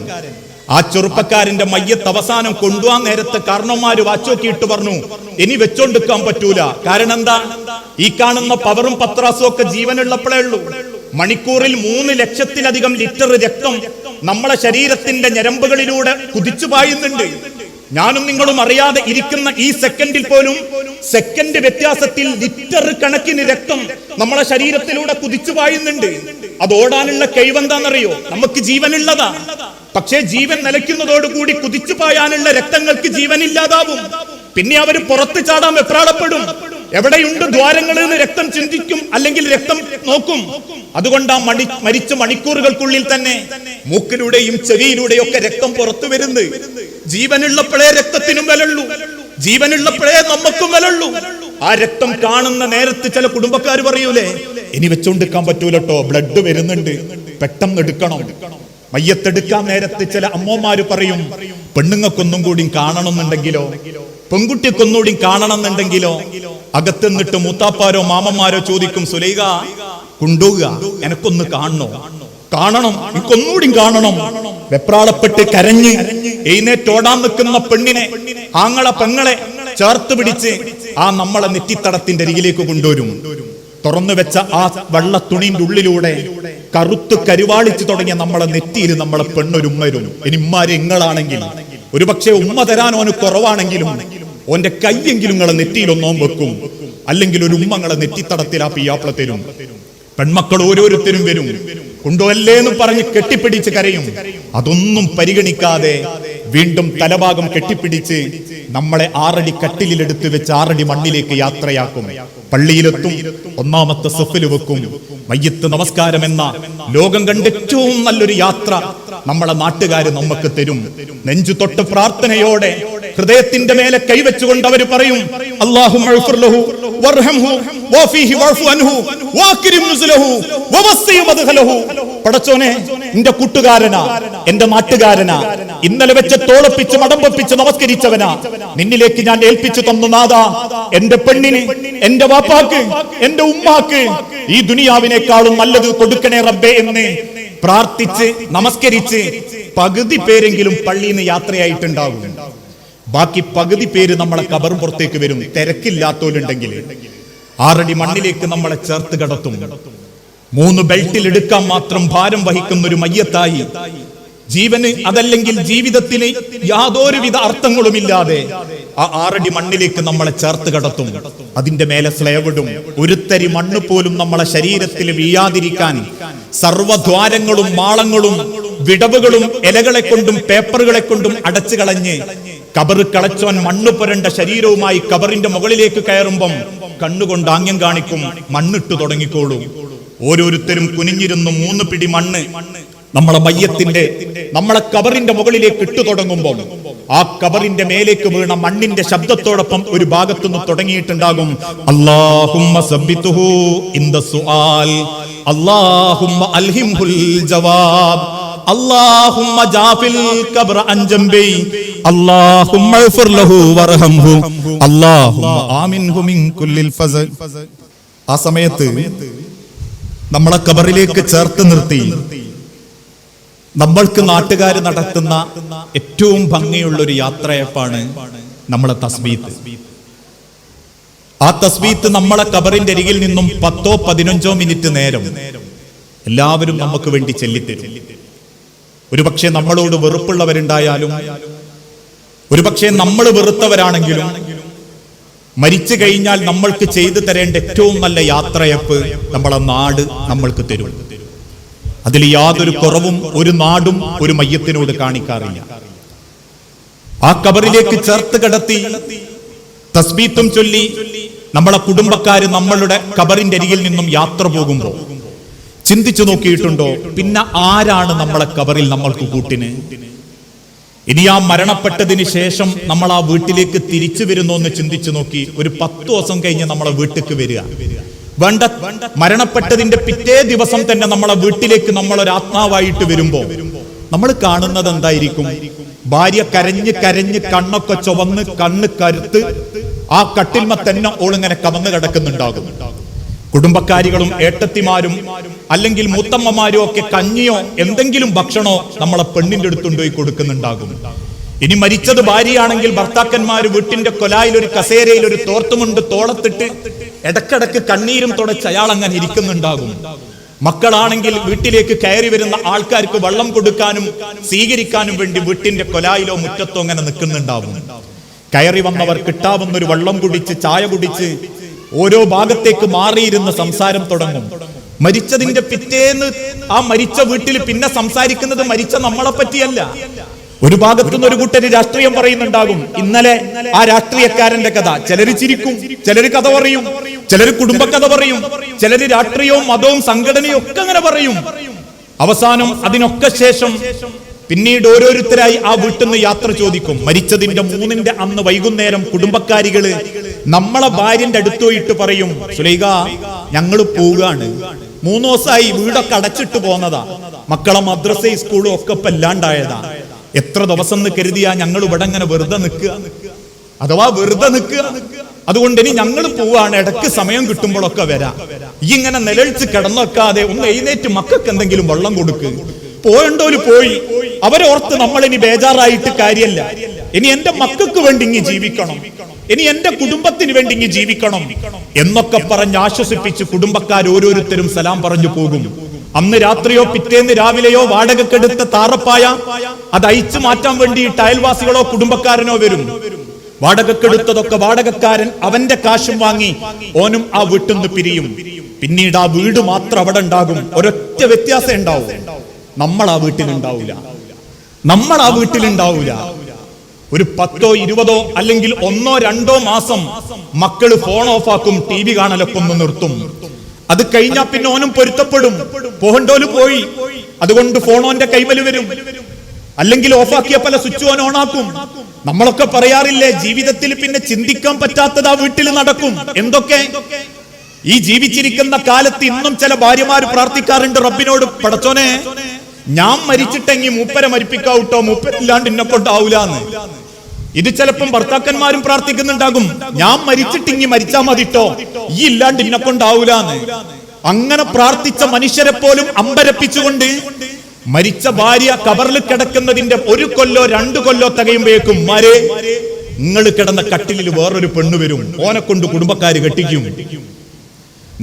ആ ചെറുപ്പക്കാരന്റെ മയ്യത്ത് അവസാനം കൊണ്ടുപോകാൻ നേരത്തെ കാരണവന്മാര് വാച്ചോക്കിയിട്ട് പറഞ്ഞു, ഇനി വെച്ചോണ്ടിരിക്കാൻ പറ്റൂല. കാരണം എന്താ? ഈ കാണുന്ന പവറും പത്രാസും ഒക്കെ ജീവനുള്ളപ്പോഴേ ഉള്ളൂ. മണിക്കൂറിൽ 3 ലക്ഷത്തിലധികം ലിറ്റർ രക്തം നമ്മളെ ശരീരത്തിന്റെ ഞരമ്പുകളിലൂടെ കുതിച്ചു പായുന്നുണ്ട്. ഞാനും നിങ്ങളും അറിയാതെ ഇരിക്കുന്ന ഈ സെക്കൻഡിൽ പോലും സെക്കൻഡ് വ്യത്യാസത്തിൽ ലിറ്റർ കണക്കിന് രക്തം നമ്മളെ ശരീരത്തിലൂടെ കുതിച്ചു പായുന്നുണ്ട്. അതോടാനുള്ള കഴിവെന്താണെന്നറിയോ? നമുക്ക് ജീവനുള്ളതാ. പക്ഷേ ജീവൻ നിലയ്ക്കുന്നതോടുകൂടി കുതിച്ചു പായാനുള്ള രക്തങ്ങൾക്ക് ജീവനില്ലാതാവും. പിന്നെ അവർ പുറത്ത് ചാടാൻ വെപ്രാളപ്പെടും. എവിടെയുണ്ട് ദ്വാരങ്ങൾ എന്ന് രക്തം ചിന്തിക്കും, അല്ലെങ്കിൽ രക്തം നോക്കും. അതുകൊണ്ട് ആ മരിച്ച മണിക്കൂറുകൾക്കുള്ളിൽ തന്നെ മൂക്കിലൂടെയും ചെവിയിലൂടെയും ഒക്കെ രക്തം പുറത്തു വരുന്നത്. ജീവനുള്ളപ്പോഴേ രക്തത്തിനും വിലയുള്ളൂ, ജീവനുള്ളപ്പോഴേ നമുക്കും വിലയുള്ളൂ. ആ രക്തം കാണുന്ന നേരത്ത് ചില കുടുംബക്കാർ പറയൂലേ, ഇനി വെച്ചോണ്ടിരിക്കാൻ പറ്റൂലട്ടോ, ബ്ലഡ് വരുന്നുണ്ട്, പെട്ടെന്ന് എടുക്കണം. മയ്യത്തെടുക്കാൻ നേരത്ത് ചില അമ്മമാര് പറയും, പെണ്ണുങ്ങൾക്കൊന്നും കൂടി കാണണമെന്നുണ്ടെങ്കിലോ, പെൺകുട്ടിക്കൊന്നുകൂടി കാണണമെന്നുണ്ടെങ്കിലോ അകത്തുനിന്നിട്ട് മൂത്താപ്പാരോ മാമന്മാരോ ചോദിക്കും, സുലൈഖ കൊണ്ടുപോകുക, എനക്കൊന്ന് കാണണം, എനിക്കൊന്നുകൂടി കാണണം. വെപ്രാളപ്പെട്ട് കരഞ്ഞ് എഴുന്നേറ്റോടാൻ നിൽക്കുന്ന പെണ്ണിനെ, പെങ്ങളെ ചേർത്ത് പിടിച്ച് ആ നമ്മളെ നെറ്റിത്തടത്തിന്റെ അരികിലേക്ക് കൊണ്ടുവരും. തുറന്നു വെച്ച ആ വെള്ള തുണിന്റെ ഉള്ളിലൂടെ കറുത്ത് കരുവാളിച്ചു തുടങ്ങിയ നമ്മളെ നെറ്റിയിൽ നമ്മളെ പെണ്ണൊരുമ്മരും. ഇനി ഉമ്മാര് ഇങ്ങളാണെങ്കിൽ ഒരുപക്ഷെ ഉമ്മ തരാൻ ഓന് കുറവാണെങ്കിലും ഓന്റെ കൈയെങ്കിലും നിങ്ങളെ നെറ്റിയിലൊന്നോം വെക്കും. അല്ലെങ്കിൽ ഒരു ഉമ്മങ്ങളെ നെറ്റിത്തടത്തിൽ ആ പിയാപ്പിള തരും. പെൺമക്കൾ ഓരോരുത്തരും വരും, കൊണ്ടുവല്ലേന്ന് പറഞ്ഞ് കെട്ടിപ്പിടിച്ച് കരയും. അതൊന്നും പരിഗണിക്കാതെ വീണ്ടും തലഭാഗം കെട്ടിപ്പിടിച്ച് നമ്മളെ 6 അടി കട്ടിലെടുത്ത് വെച്ച് 6 അടി മണ്ണിലേക്ക് യാത്രയാക്കും. പള്ളിയിലെത്തും, 1ാമത്തെ സഫിൽ വെക്കും. മയ്യത്ത് നമസ്കാരം എന്ന ലോകം കണ്ട ഏറ്റവും നല്ലൊരു യാത്ര നമ്മളെ നാട്ടുകാര് നമുക്ക് തരും. നെഞ്ചു തൊട്ട് പ്രാർത്ഥനയോടെ ഹൃദയത്തിന്റെ മേലെ കൈവച്ചുകൊണ്ട് അവര് പറയും, അല്ലാഹുമ്മ ഇഗ്ഫിർ ലഹു വർഹംഹു വഫീഹി വഅഫു അൻഹു വഅക്രിം നുസ്ലഹു വവസ്സി മദ്ഖലഹു. പടച്ചോനെ, എന്റെ കൂട്ടുകാരനാ, എന്റെ നാട്ടുകാരനാ, ഇന്നലെ വെച്ച് തോളപ്പിച്ച് മടമ്പപ്പിച്ച് നമസ്കരിച്ചവനാ, നിന്നിലേക്ക് ഞാൻ ഏൽപ്പിച്ചു തന്നു നാഥാ, എന്റെ പെണ്ണിന്, എന്റെ വാപ്പാക്ക്, എന്റെ ഉമ്മാക്ക് ഈ ദുനിയാവിനേക്കാളും നല്ലത് കൊടുക്കണേ റബ്ബേ എന്ന് പ്രാർത്ഥിച്ച് നമസ്കരിച്ച് പകുതി പേരെങ്കിലും പള്ളിയിൽ നിന്ന് യാത്രയായിട്ടുണ്ടാകും. ബാക്കി പകുതി പേര് നമ്മളെ കബറും പുറത്തേക്ക് വരും. തിരക്കില്ലാത്തോലുണ്ടെങ്കിൽ 6 അടി മണ്ണിലേക്ക് നമ്മളെ ചേർത്ത് കടത്തും. 3 ബെൽറ്റിൽ എടുക്കാൻ മാത്രം ഭാരം വഹിക്കുന്ന ഒരു മയ്യത്തായി ജീവന്, അതല്ലെങ്കിൽ ജീവിതത്തിന് യാതൊരുവിധ അർത്ഥങ്ങളുമില്ലാതെ ആ 6 അടി മണ്ണിലേക്ക് നമ്മളെ ചേർത്ത് കടത്തും. അതിന്റെ മേലെ സ്ലേവിടും. ഒരു തരി മണ്ണ് പോലും നമ്മളെ ശരീരത്തിൽ വീഴാതിരിക്കാൻ സർവ്വദ്വാരങ്ങളും മാളങ്ങളും വിടവുകളും ഇലകളെ കൊണ്ടും പേപ്പറുകളെ കൊണ്ടും അടച്ചു കളഞ്ഞ് കബറ് കളച്ചോൻ മണ്ണ് പുരണ്ട ശരീരവുമായി കബറിന്റെ മുകളിലേക്ക് കയറുമ്പം കണ്ണുകൊണ്ട് ആംഗ്യം കാണിക്കും, മണ്ണിട്ടു തുടങ്ങിക്കോളൂ. ഓരോരുത്തരും കുനിഞ്ഞിരുന്നു 3 പിടി മണ്ണ് നമ്മളെ മയ്യത്തിന്റെ, നമ്മളെ കബറിന്റെ മുകളിലേക്ക് ഇട്ടു തുടങ്ങുമ്പോൾ ആ കബറിന്റെ മേലേക്ക് വീണ മണ്ണിന്റെ ശബ്ദത്തോടൊപ്പം ഒരു ഭാഗത്തുനിന്ന് തുടങ്ങിയിട്ടുണ്ടാകും, അല്ലാഹുമ്മ സബ്ബിതുഹു ഇൻദ സുആൽ, അല്ലാഹുമ്മ അൽഹിംഹുൽ ജവാബ്, അല്ലാഹുമ്മ ജാഫിൽ ഖബ്റ അൻ ജംബി, അല്ലാഹുമ്മ ഇഗ്ഫിർ ലഹു വർഹംഹു, അല്ലാഹുമ്മ ആമിൻഹു മിൻ കുല്ലിൽ ഫസൽ. ആ സമയത്ത് നമ്മളെ കബറിലേക്ക് ചേർത്ത് നിർത്തി നമ്മൾക്ക് നാട്ടുകാർ നടത്തുന്ന ഏറ്റവും ഭംഗിയുള്ള ഒരു യാത്രയപ്പാണ് നമ്മളെ തസ്ബീത്ത്. ആ തസ്ബീത്ത് നമ്മളെ കബറിന്റെ അരികിൽ നിന്നും 10-15 മിനിറ്റ് നേരം എല്ലാവരും നമുക്ക് വേണ്ടി ചൊല്ലിത്തരും. ഒരുപക്ഷെ നമ്മളോട് വെറുപ്പുള്ളവരുണ്ടായാലും, ഒരുപക്ഷെ നമ്മൾ വെറുത്തവരാണെങ്കിലും മരിച്ചു കഴിഞ്ഞാൽ നമ്മൾക്ക് ചെയ്തു തരേണ്ട ഏറ്റവും നല്ല യാത്രയപ്പ് നമ്മളെ നാട് നമ്മൾക്ക് തരും. അതിൽ യാതൊരു കുറവും ഒരു നാടും ഒരു മയ്യത്തിനോട് കാണിക്കാറില്ല. ആ ഖബറിലേക്ക് ചേർത്ത് കിടത്തി തസ്ബീത്തും ചൊല്ലി നമ്മളെ കുടുംബക്കാര് നമ്മളുടെ ഖബറിന്റെ അരികിൽ നിന്നും യാത്ര പോകുമ്പോൾ ചിന്തിച്ചു നോക്കിയിട്ടുണ്ടോ, പിന്നെ ആരാണ് നമ്മളെ ഖബറിൽ നമ്മൾക്ക് കൂട്ടിന്? ഇനി ആ മരണപ്പെട്ടതിന് ശേഷം നമ്മൾ ആ വീട്ടിലേക്ക് തിരിച്ചു വരുന്നോ എന്ന് ചിന്തിച്ചു നോക്കി. ഒരു 10 ദിവസം കഴിഞ്ഞ് നമ്മളെ വീട്ടിലേക്ക് വരിക വേണ്ട, മരണപ്പെട്ടതിന്റെ പിറ്റേ ദിവസം തന്നെ നമ്മളെ വീട്ടിലേക്ക് നമ്മളൊരു ആത്മാവായിട്ട് വരുമ്പോ നമ്മൾ കാണുന്നത് എന്തായിരിക്കും? ഭാര്യ കരഞ്ഞ് കരഞ്ഞ് കണ്ണൊക്കെ ചുവന്ന് കണ്ണ് കരുത്ത് ആ കട്ടിൽമ തന്നെ ഓളിങ്ങനെ കമന്ന് കിടക്കുന്നുണ്ടാകും. കുടുംബക്കാരികളും ഏട്ടത്തിമാരും അല്ലെങ്കിൽ മൂത്തമ്മമാരും ഒക്കെ കഞ്ഞിയോ എന്തെങ്കിലും ഭക്ഷണോ നമ്മളെ പെണ്ണിന്റെ അടുത്തുകൊണ്ടുപോയി കൊടുക്കുന്നുണ്ടാകും. ഇനി മരിച്ചത് ഭാര്യയാണെങ്കിൽ ഭർത്താക്കന്മാര് വീട്ടിന്റെ കൊലായിൽ ഒരു കസേരയിൽ ഒരു തോർത്തുമുണ്ട് തോളത്തിട്ട് ഇടക്കിടക്ക് കണ്ണീരും തുടച്ച് അയാൾ അങ്ങനെ ഇരിക്കുന്നുണ്ടാകും. മക്കളാണെങ്കിൽ വീട്ടിലേക്ക് കയറി വരുന്ന ആൾക്കാർക്ക് വെള്ളം കൊടുക്കാനും സ്വീകരിക്കാനും വേണ്ടി വീട്ടിന്റെ കൊലായിലോ മുറ്റത്തോ അങ്ങനെ നിൽക്കുന്നുണ്ടാവും. കയറി വന്നവർ കിട്ടാവുന്നൊരു വെള്ളം കുടിച്ച് ചായ കുടിച്ച് ഓരോ ഭാഗത്തേക്ക് മാറിയിരുന്ന് സംസാരം തുടങ്ങും. മരിച്ചതിന്റെ പിറ്റേന്ന് ആ മരിച്ച വീട്ടിൽ പിന്നെ സംസാരിക്കുന്നത് മരിച്ച നമ്മളെ പറ്റിയല്ല. ഒരു ഭാഗത്തുനിന്ന് ഒരു കൂട്ടര് രാഷ്ട്രീയം പറയുന്നുണ്ടാകും. ഇന്നലെ ആ രാഷ്ട്രീയക്കാരന്റെ കഥ. ചിലര് ചിരിക്കും, ചിലര് കഥ പറയും, ചിലര് കുടുംബക്കഥ പറയും, ചിലര് രാഷ്ട്രീയവും മതവും സംഘടനയും ഒക്കെ അങ്ങനെ പറയും. അവസാനം അതിനൊക്കെ ശേഷം പിന്നീട് ഓരോരുത്തരായി ആ വീട്ടിൽ നിന്ന് യാത്ര ചോദിക്കും. മരിച്ചതിന്റെ 3-ന്റെ അന്ന് വൈകുന്നേരം കുടുംബക്കാരികള് നമ്മളെ ഭാര്യന്റെ അടുത്തോയിട്ട് പറയും, സുലൈഖ ഞങ്ങള് പോവുകയാണ്, 3 ദിവസമായി വീടൊക്കെ അടച്ചിട്ട് പോന്നതാ, മക്കളെ മദ്രസയും സ്കൂളും ഒക്കെ ഇപ്പൊ ഇല്ലാണ്ടായതാ, എത്ര ദിവസം എന്ന് കരുതിയാ ഞങ്ങൾ ഇവിടെ ഇങ്ങനെ വെറുതെ നിൽക്കുക, അഥവാ വെറുതെ നിൽക്കുക, അതുകൊണ്ട് ഇനി ഞങ്ങൾ പോവാണ്, ഇടയ്ക്ക് സമയം കിട്ടുമ്പോഴൊക്കെ വരാം, ഈ ഇങ്ങനെ നിലവിളിച്ച് കിടന്നൊക്കാതെ ഒന്ന് എഴുന്നേറ്റ് മക്കൾക്ക് എന്തെങ്കിലും വെള്ളം കൊടുക്ക്, പോയണ്ടോല് പോയി, അവരോർത്ത് നമ്മൾ ഇനി ബേജാറായിട്ട് കാര്യമല്ല, ഇനി എന്റെ മക്കൾക്ക് വേണ്ടി ഇങ്ങി ജീവിക്കണം, ഇനി എന്റെ കുടുംബത്തിന് വേണ്ടി ഇങ്ങി ജീവിക്കണം എന്നൊക്കെ പറഞ്ഞ് ആശ്വസിപ്പിച്ച് കുടുംബക്കാർ ഓരോരുത്തരും സലാം പറഞ്ഞു പോകും. അന്ന് രാത്രിയോ പിറ്റേന്ന് രാവിലെയോ വാടകക്കെടുത്ത താറപ്പായ അത് അയച്ചു മാറ്റാൻ വേണ്ടി അയൽവാസികളോ കുടുംബക്കാരനോ വരും. വാടകക്കെടുത്തതൊക്കെ വാടകക്കാരൻ അവന്റെ കാശും വാങ്ങി ഓനും ആ വീട്ടിൽ നിന്ന് പിരിയും. പിന്നീട് ആ വീട് മാത്രം അവിടെ ഉണ്ടാകും. ഒരൊറ്റ വ്യത്യാസം ഉണ്ടാവും, നമ്മൾ ആ വീട്ടിലുണ്ടാവൂല, നമ്മൾ ആ വീട്ടിലുണ്ടാവൂല. ഒരു 10ഓ 20ഓ അല്ലെങ്കിൽ 1-2 മാസം മക്കള് ഫോൺ ഓഫ് ആക്കും, TV കാണലൊക്കെ ഒന്ന് നിർത്തും. അത് കഴിഞ്ഞാ പിന്നെ ഓനും പൊരുത്തപ്പെടും, പോകണ്ടോല് പോയി, അതുകൊണ്ട് ഫോൺ ഓന്റെ കൈമല് വരും, അല്ലെങ്കിൽ ഓഫാക്കിയ പല സ്വിച്ച് ഓൻ ഓണാക്കും. നമ്മളൊക്കെ പറയാറില്ലേ, ജീവിതത്തിൽ പിന്നെ ചിന്തിക്കാൻ പറ്റാത്തത് ആ വീട്ടിൽ നടക്കും. എന്തൊക്കെ ഈ ജീവിച്ചിരിക്കുന്ന കാലത്ത് ഇന്നും ചില ഭാര്യമാര് പ്രാർത്ഥിക്കാറുണ്ട് റബ്ബിനോട്, പടച്ചോനെ ഞാൻ മരിച്ചിട്ടെങ്കിൽ മൂപ്പരെ മരിപ്പിക്കാവൂട്ടോ, മൂപ്പരില്ലാണ്ട് ഇന്നെ കൊണ്ടാവൂലാന്ന്. ഇത് ചിലപ്പം ഭർത്താക്കന്മാരും പ്രാർത്ഥിക്കുന്നുണ്ടാകും, ഞാൻ മരിച്ചിട്ടിങ്ങി മരിച്ചാ മതിട്ടോ, ഈ ഇല്ലാണ്ട് ഇന്നെ കൊണ്ടാവൂലാന്ന്. അങ്ങനെ പ്രാർത്ഥിച്ച മനുഷ്യരെ പോലും അമ്പരപ്പിച്ചുകൊണ്ട് മരിച്ച ഭാര്യ കബറിൽ കിടക്കുന്നതിന്റെ 1 കൊല്ലോ 2 കൊല്ലോ തികയുമ്പോഴേക്കും മരെ നിങ്ങൾ കിടന്ന കട്ടിലിൽ വേറൊരു പെണ്ണു വരും, ഓനെ കൊണ്ട് കുടുംബക്കാര് കെട്ടിക്കും,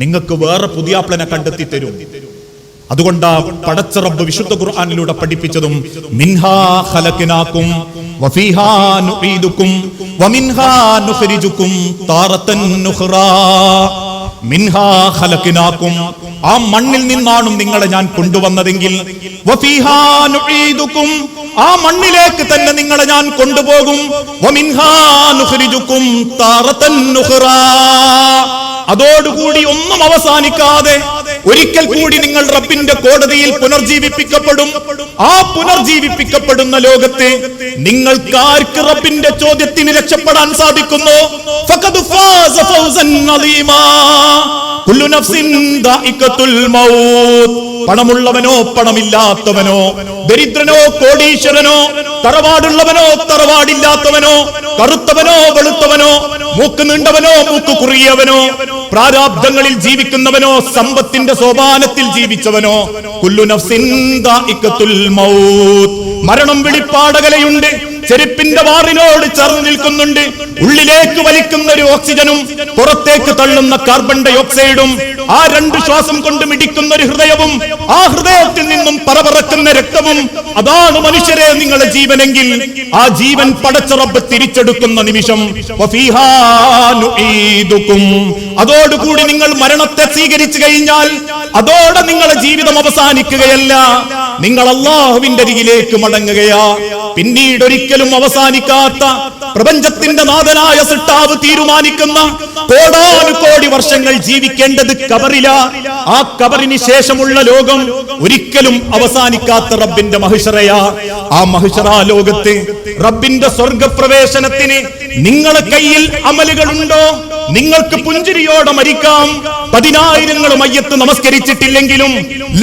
നിങ്ങൾക്ക് വേറെ പുതിയാപ്ലനെ കണ്ടെത്തി തരും. അതുകൊണ്ടാ പടച്ച റബ്ബ് വിശുദ്ധ ഖുർആനിലൂടെ പഠിപ്പിച്ചതും മിൻഹാ ഖലഖനാകും വഫീഹാ നുഈദുകും വമിൻഹാ നുഖ്രിജുകും താറതൻ നുഖ്റാ. മിൻഹാ ഖലഖനാകും, ആ മണ്ണിൽ നിന്നാണ് നിങ്ങളെ ഞാൻ കൊണ്ടുവന്നതെങ്കിൽ, വഫീഹാ നുഈദുകും, ആ മണ്ണിലേക്ക് തന്നെ നിങ്ങളെ ഞാൻ കൊണ്ടുപോകും, വമിൻഹാ നുഖ്രിജുകും താറതൻ നുഖ്റാ. അതോടുകൂടി ഒന്നും അവസാനിക്കാതെ ഒരിക്കൽ കൂടി നിങ്ങൾ റബ്ബിന്റെ കോടതിയിൽ പുനർജീവിപ്പിക്കപ്പെടും. ആ പുനർജീവിപ്പിക്കപ്പെടുന്ന ലോകത്തെ നിങ്ങൾക്കാർക്ക് റബ്ബിന്റെ ചോദ്യത്തിന് രക്ഷപ്പെടാൻ സാധിക്കുന്നു. ഫഖദ് ഫാസ ഫൗസൻ അലീമാ. കുല്ലു നഫ്സിൻ ദാഇഖത്തുൽ മൗത്ത്. പണമുള്ളവനോ പണമില്ലാത്തവനോ, ദരിദ്രനോ കോടീശ്വരനോ, തറവാടുള്ളവനോ തറവാടില്ലാത്തവനോ, കറുത്തവനോ വെളുത്തവനോ, മൂക്ക് നീണ്ടവനോ മൂക്ക് കുറിയവനോ, പ്രാരാബ്ദങ്ങളിൽ ജീവിക്കുന്നവനോ സമ്പത്തിന്റെ സോപാനത്തിൽ ജീവിച്ചവനോ, കുല്ലു നഫ്സിൻ ദാഇഖത്തുൽ മൗത്ത്. മരണം വെളിപ്പാടകലയുണ്ട്, ചെരുപ്പിന്റെ വാറിനോട് ചേർന്ന് നിൽക്കുന്നുണ്ട്. ഉള്ളിലേക്ക് വലിക്കുന്ന ഒരു ഓക്സിജനും പുറത്തേക്ക് തള്ളുന്ന കാർബൺ ഡൈ ഓക്സൈഡും, ആ രണ്ട് ശ്വാസം കൊണ്ട് മിടിക്കുന്ന ഒരു ഹൃദയവും, ആ ഹൃദയത്തിൽ നിന്നും പറപറക്കുന്ന രക്തവും, അതാണ് മനുഷ്യരെ നിങ്ങളുടെ ജീവനെങ്കിൽ ആ ജീവൻ പടച്ച റബ്ബ് തിരിച്ചെടുക്കുന്ന നിമിഷം അതോടുകൂടി നിങ്ങൾ മരണത്തെ സ്വീകരിച്ചു കഴിഞ്ഞാൽ അതോടെ നിങ്ങളുടെ ജീവിതം അവസാനിക്കുകയല്ല, നിങ്ങൾ അല്ലാഹുവിന്റെ അരികിലേക്ക് മടങ്ങുകയാ. പിന്നീട് ഒരിക്കലും അവസാനിക്കാത്ത പ്രപഞ്ചത്തിന്റെ നാഥനായ സൃഷ്ടാവ് തീരുമാനിക്കുന്ന കോടാനുകോടി വർഷങ്ങൾ ജീവിക്കേണ്ടത് കബറില. ആ കബറിന് ശേഷമുള്ള ലോകം ഒരിക്കലും അവസാനിക്കാത്ത റബ്ബിന്റെ മഹിഷറയാ. ആ മഹിഷറ ലോകത്ത് റബ്ബിന്റെ സ്വർഗപ്രവേശനത്തിന് നിങ്ങളുടെ കയ്യിൽ അമലുകളുണ്ടോ? നിങ്ങൾക്ക് പുഞ്ചിരിയോടെ മരിക്കാം. 10,000 മയ്യത്ത് നമസ്കരിച്ചിട്ടില്ലെങ്കിലും,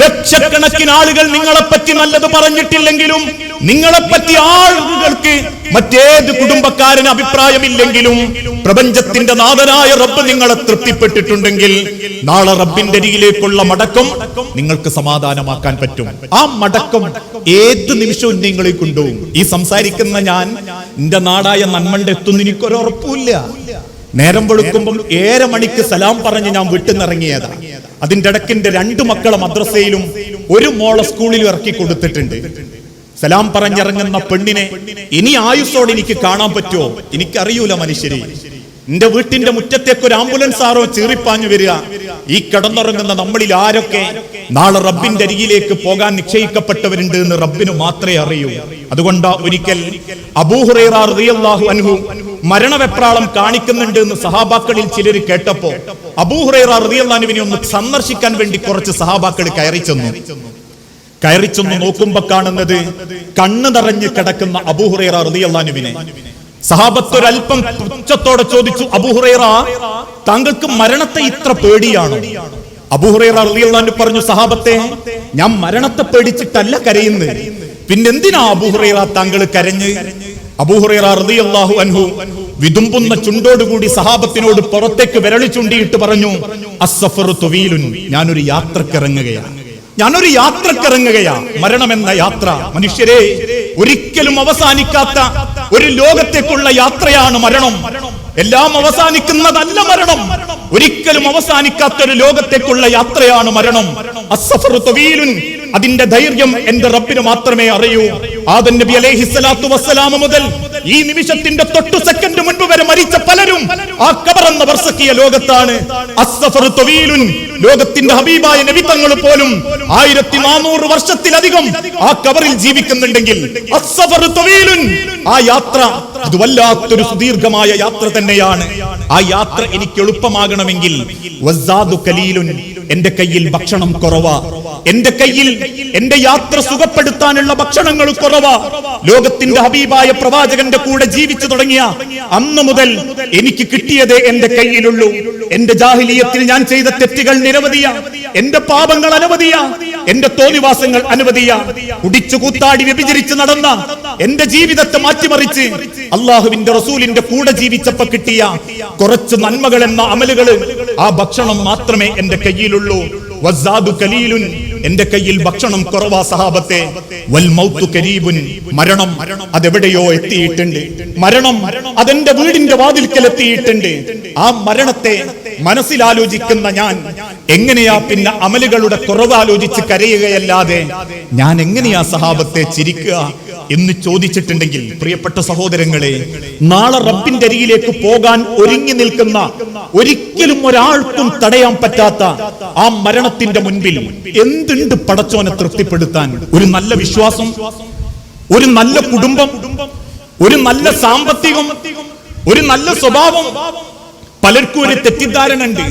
ലക്ഷക്കണക്കിന് ആളുകൾ നിങ്ങളെപ്പറ്റി നല്ലത് പറഞ്ഞിട്ടില്ലെങ്കിലും, നിങ്ങളെപ്പറ്റി ആളുകൾക്ക് മറ്റേത് കുടുംബക്കാരന് അഭിപ്രായമില്ലെങ്കിലും, പ്രപഞ്ചത്തിന്റെ നാഥനായ റബ്ബ് നിങ്ങളെ തൃപ്തിപ്പെട്ടിട്ടുണ്ടെങ്കിൽ നാളെ റബ്ബിന്റെ അരികിലേക്കുള്ള മടക്കം നിങ്ങൾക്ക് സമാധാനമാക്കാൻ പറ്റും. ആ മടക്കം ഏത് നിമിഷവും നിങ്ങളെ കൊണ്ടുപോകും. ഈ സംസാരിക്കുന്ന ഞാൻ എന്റെ നാടായ നന്മണ്ട് എത്തുന്ന എനിക്കൊരു ഉറപ്പില്ല. നേരം വെളുക്കുമ്പം 7 മണിക്ക് സലാം പറഞ്ഞ് ഞാൻ വീട്ടിന്നിറങ്ങിയതാ. അതിന്റെ ഇടയ്ക്കിന്റെ 2 മക്കളെ മദ്രസയിലും 1 മോളെ സ്കൂളിലും ഇറക്കി കൊടുത്തിട്ടുണ്ട്. സലാം പറഞ്ഞിറങ്ങുന്ന പെണ്ണിനെ ഇനി ആയുസ്സോടെ എനിക്ക് കാണാൻ പറ്റുമോ എനിക്കറിയൂല. മനുഷ്യരെ, എന്റെ വീട്ടിന്റെ മുറ്റത്തേക്ക് ഒരു ആംബുലൻസ് ആരോ ചീറിപ്പാഞ്ഞു വരിക. ഈ കിടന്നുറങ്ങുന്ന നമ്മളിൽ ആരൊക്കെ നാളെ റബ്ബിന്റെ അരികിലേക്ക് പോകാൻ നിശ്ചയിക്കപ്പെട്ടവരുണ്ട് എന്ന് റബ്ബിന് മാത്രമേ അറിയൂ. അതുകൊണ്ട് ഒരിക്കൽ അബൂ ഹുറൈറ റളിയല്ലാഹു അൻഹു മരണവെപ്രാളം കാണിക്കുന്നുണ്ട് എന്ന് സഹാബാക്കളിൽ ചിലർ കേട്ടപ്പോ അബൂ ഹുറൈറ റളിയല്ലാഹു അൻഹുവിനെ ഒന്ന് സന്ദർശിക്കാൻ വേണ്ടി കുറച്ച് സഹാബാക്കൾ കയറി ചെന്നു നോക്കുമ്പോ കാണുന്നത് കണ്ണ് നിറഞ്ഞു കിടക്കുന്ന അബൂ ഹുറൈറ റളിയല്ലാഹു അൻഹുവിനെ. സഹാബത്ത് ഒരല്പം പുച്ഛത്തോടെ ചോദിച്ചു, അബൂ ഹുറൈറ, താങ്കൾക്ക് മരണത്തെ ഇത്ര പേടിയാണോ? അബൂ ഹുറൈറ റളിയല്ലാഹു അൻഹു പറഞ്ഞു, സഹാബത്തെ, ഞാൻ മരണത്തെ പേടിച്ചിട്ടല്ല കരയുന്നത്, പിന്നെന്തിനാ അബൂ ഹുറൈറ താങ്കൾ കരഞ്ഞ്? അബൂ ഹുറൈറ റളിയല്ലാഹു അൻഹു വിതുമ്പുന്ന ചുണ്ടോടുകൂടി സഹാബത്തിനോട് പുറത്തേക്ക് വിരളി ചൂണ്ടിയിട്ട് പറഞ്ഞു, അസ്സഫറു തുവീലുൻ, ഞാനൊരു യാത്രക്കിറങ്ങുകയാ. മരണമെന്ന യാത്ര മനുഷ്യരെ ഒരിക്കലും അവസാനിക്കാത്ത ഒരു ലോകത്തേക്കുള്ള യാത്രയാണ് മരണം. എല്ലാം അവസാനിക്കുന്നതല്ല മരണം. ഒരിക്കലും അവസാനിക്കാത്ത ഒരു ലോകത്തേക്കുള്ള യാത്രയാണ് മരണം. അസ്സഫറു തുവീലുൻ, അതിന്റെ ധൈര്യം എന്റെ റബ്ബിന് മാത്രമേ അറിയൂ. ആദം നബി അലൈഹിസ്സലാത്തു വസ്സലാം മുതൽ ഈ നിമിഷത്തിന്റെ തൊട്ടു സെക്കൻഡ് മുൻപ് വരെ മരിച്ച പലരും ആ ഖബർ എന്ന ബർസഖിയ ലോകത്താണ്. അസ്സഫറു തുവീലുൻ, ലോകത്തിന്റെ ഹബീബായ നബി തങ്ങൾ പോലും 1400 വർഷത്തിലധികം ആ ഖബറിൽ ജീവിക്കുന്നുണ്ടെങ്കിൽ അസ്സഫറു തുവീലുൻ, ആ യാത്ര അത് വല്ലാത്തൊരു സുദീർഘമായ യാത്ര തന്നെയാണ്. ആ യാത്ര എനിക്ക് എളുപ്പമാകണമെങ്കിൽ വസ്സാദു ഖലീലുൻ, എന്റെ കയ്യിൽ ഭക്ഷണം കുറവാ, എന്റെ കയ്യിൽ എന്റെ യാത്ര സുഖപ്പെടുത്താനുള്ള ഭക്ഷണങ്ങൾ കുറവാ. ലോകത്തിന്റെ ഹബീബായ പ്രവാചകന്റെ കൂടെ ജീവിച്ചു തുടങ്ങിയ അന്ന് മുതൽ എനിക്ക് കിട്ടിയതേ എന്റെ കയ്യിലുള്ളൂ. എന്റെ ജാഹിലിയത്തിൽ ഞാൻ ചെയ്ത തെറ്റുകൾ നിരവധിയാ, എന്റെ പാപങ്ങൾ അനവധിയാ, എന്റെ തോന്നിവാസങ്ങൾ അനവധിയാ. കുടിച്ചു കൂത്താടി വ്യഭിചരിച്ച് നടന്ന എന്റെ ജീവിതത്തെ മാറ്റിമറിച്ച് അള്ളാഹുവിന്റെ റസൂലിന്റെ കൂടെ ജീവിച്ചപ്പോ കിട്ടിയ കുറച്ച് നന്മകൾ എന്ന അമലുകള്, ആ ഭക്ഷണം മാത്രമേ എന്റെ കയ്യിലുള്ളൂ. വസ്സാദു ഖലീലുൻ, എന്റെ കയ്യിൽ ഭക്ഷണം കുറവാ സഹാബത്തെ. വൽ മൗതു ഖരീബുൻ, മരണം അതെവിടെയോ എത്തിയിട്ടുണ്ട്. മരണം അതെന്റെ വീടിന്റെ വാതിൽക്കൽ എത്തിയിട്ടുണ്ട്. ആ മരണത്തെ മനസ്സിലാലോചിക്കുന്ന ഞാൻ എങ്ങനെയാ പിന്നെ അമലുകളുടെ കുറവ് ആലോചിച്ച് കരയുകയല്ലാതെ ഞാൻ എങ്ങനെയാ സഹാബത്തെ ചിരിക്കുക എന്ന് ചോദിച്ചിട്ടുണ്ടെങ്കിൽ, പ്രിയപ്പെട്ട സഹോദരങ്ങളെ, നാളെ റബ്ബിന്റെ അരികിലേക്ക് പോകാൻ ഒരുങ്ങി നിൽക്കുന്ന, ഒരിക്കലും ഒരാൾക്കും തടയാൻ പറ്റാത്ത ആ മരണത്തിന്റെ മുൻപിൽ എന്തുണ്ട് പടച്ചോനെ തൃപ്തിപ്പെടുത്താൻ? ഒരു നല്ല വിശ്വാസം, ഒരു നല്ല കുടുംബം, ഒരു നല്ല സാമ്പത്തികം, ഒരു നല്ല സ്വഭാവം. പലർക്കും ഒരു തെറ്റിദ്ധാരണ ഉണ്ട്,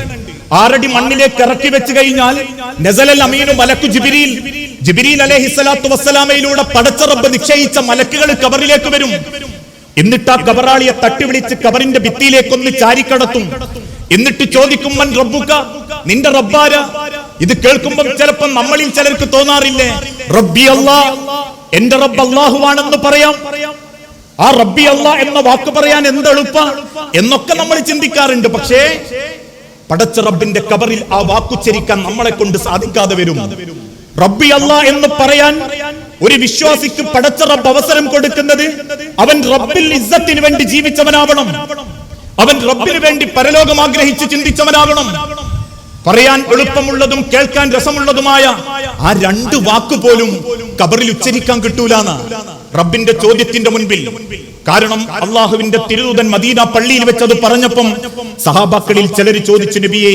6 അടി മണ്ണിലേക്ക് ഇറക്കി വെച്ച് കഴിഞ്ഞാൽ നസലൽ അമീനു മലക്കു ജിബ്രീൽ അലൈഹിസ്സലാത്തു വസ്സലാമയിലൂടെ പടച്ച റബ്ബ് നിശ്ചയിച്ച മലക്കുകൾ ഖബറിലേക്ക് വരും. എന്നിട്ട് ആ ഖബറാളിയെ തട്ടി വിളിച്ച് ഖബറിന്റെ ഭിത്തിയിലേക്കൊന്ന് ചാരിക്കടത്തും. എന്നിട്ട് ചോദിക്കും, മൻ റബ്ബുക, നിന്റെ റബ്ബാര? ഇത് കേൾക്കുമ്പോൾ ചിലപ്പോൾ നമ്മളിൽ ചിലർക്ക് തോന്നാറില്ലേ, റബ്ബി അല്ലാഹ്, എന്റെ റബ്ബ് അല്ലാഹുവാണെന്ന് പറയാം. ആ റബ്ബി അല്ലാഹ് എന്ന വാക്ക് പറയാൻ എന്തെളുപ്പ എന്നൊക്കെ നമ്മൾ ചിന്തിക്കാറുണ്ട്. പക്ഷേ പടച്ച റബ്ബിന്റെ ഖബറിൽ ആ വാക്കുച്ചരിക്കാൻ നമ്മളെ കൊണ്ട് സാധിക്കാതെ വരും. റബ്ബി അല്ലാഹ് എന്ന് പറയാൻ ഒരു വിശ്വാസിക്ക് പടച്ച റബ്ബ് അവസരം കൊടുക്കുന്നത് അവൻ റബ്ബിൽ ഇസ്സത്തിന് വേണ്ടി ജീവിച്ചവനാവണം. അവൻ റബ്ബിന് വേണ്ടി പരലോകം ആഗ്രഹിച്ച് ചിന്തിച്ചവനാവണം. പറയാൻ എളുപ്പമുള്ളതും കേൾക്കാൻ രസമുള്ളതുമായ ആ രണ്ട് വാക്കുപോലും ഖബറിൽ ഉച്ചരിക്കാൻ കിട്ടൂലാന്ന് റബ്ബിന്റെ ചോദ്യത്തിന്റെ മുൻപിൽ. കാരണം അള്ളാഹുവിന്റെ തിരുദൂതൻ മദീന പള്ളിയിൽ വെച്ചത് പറഞ്ഞപ്പം സഹാബാക്കളിൽ ചിലർ ചോദിച്ചു, നബിയെ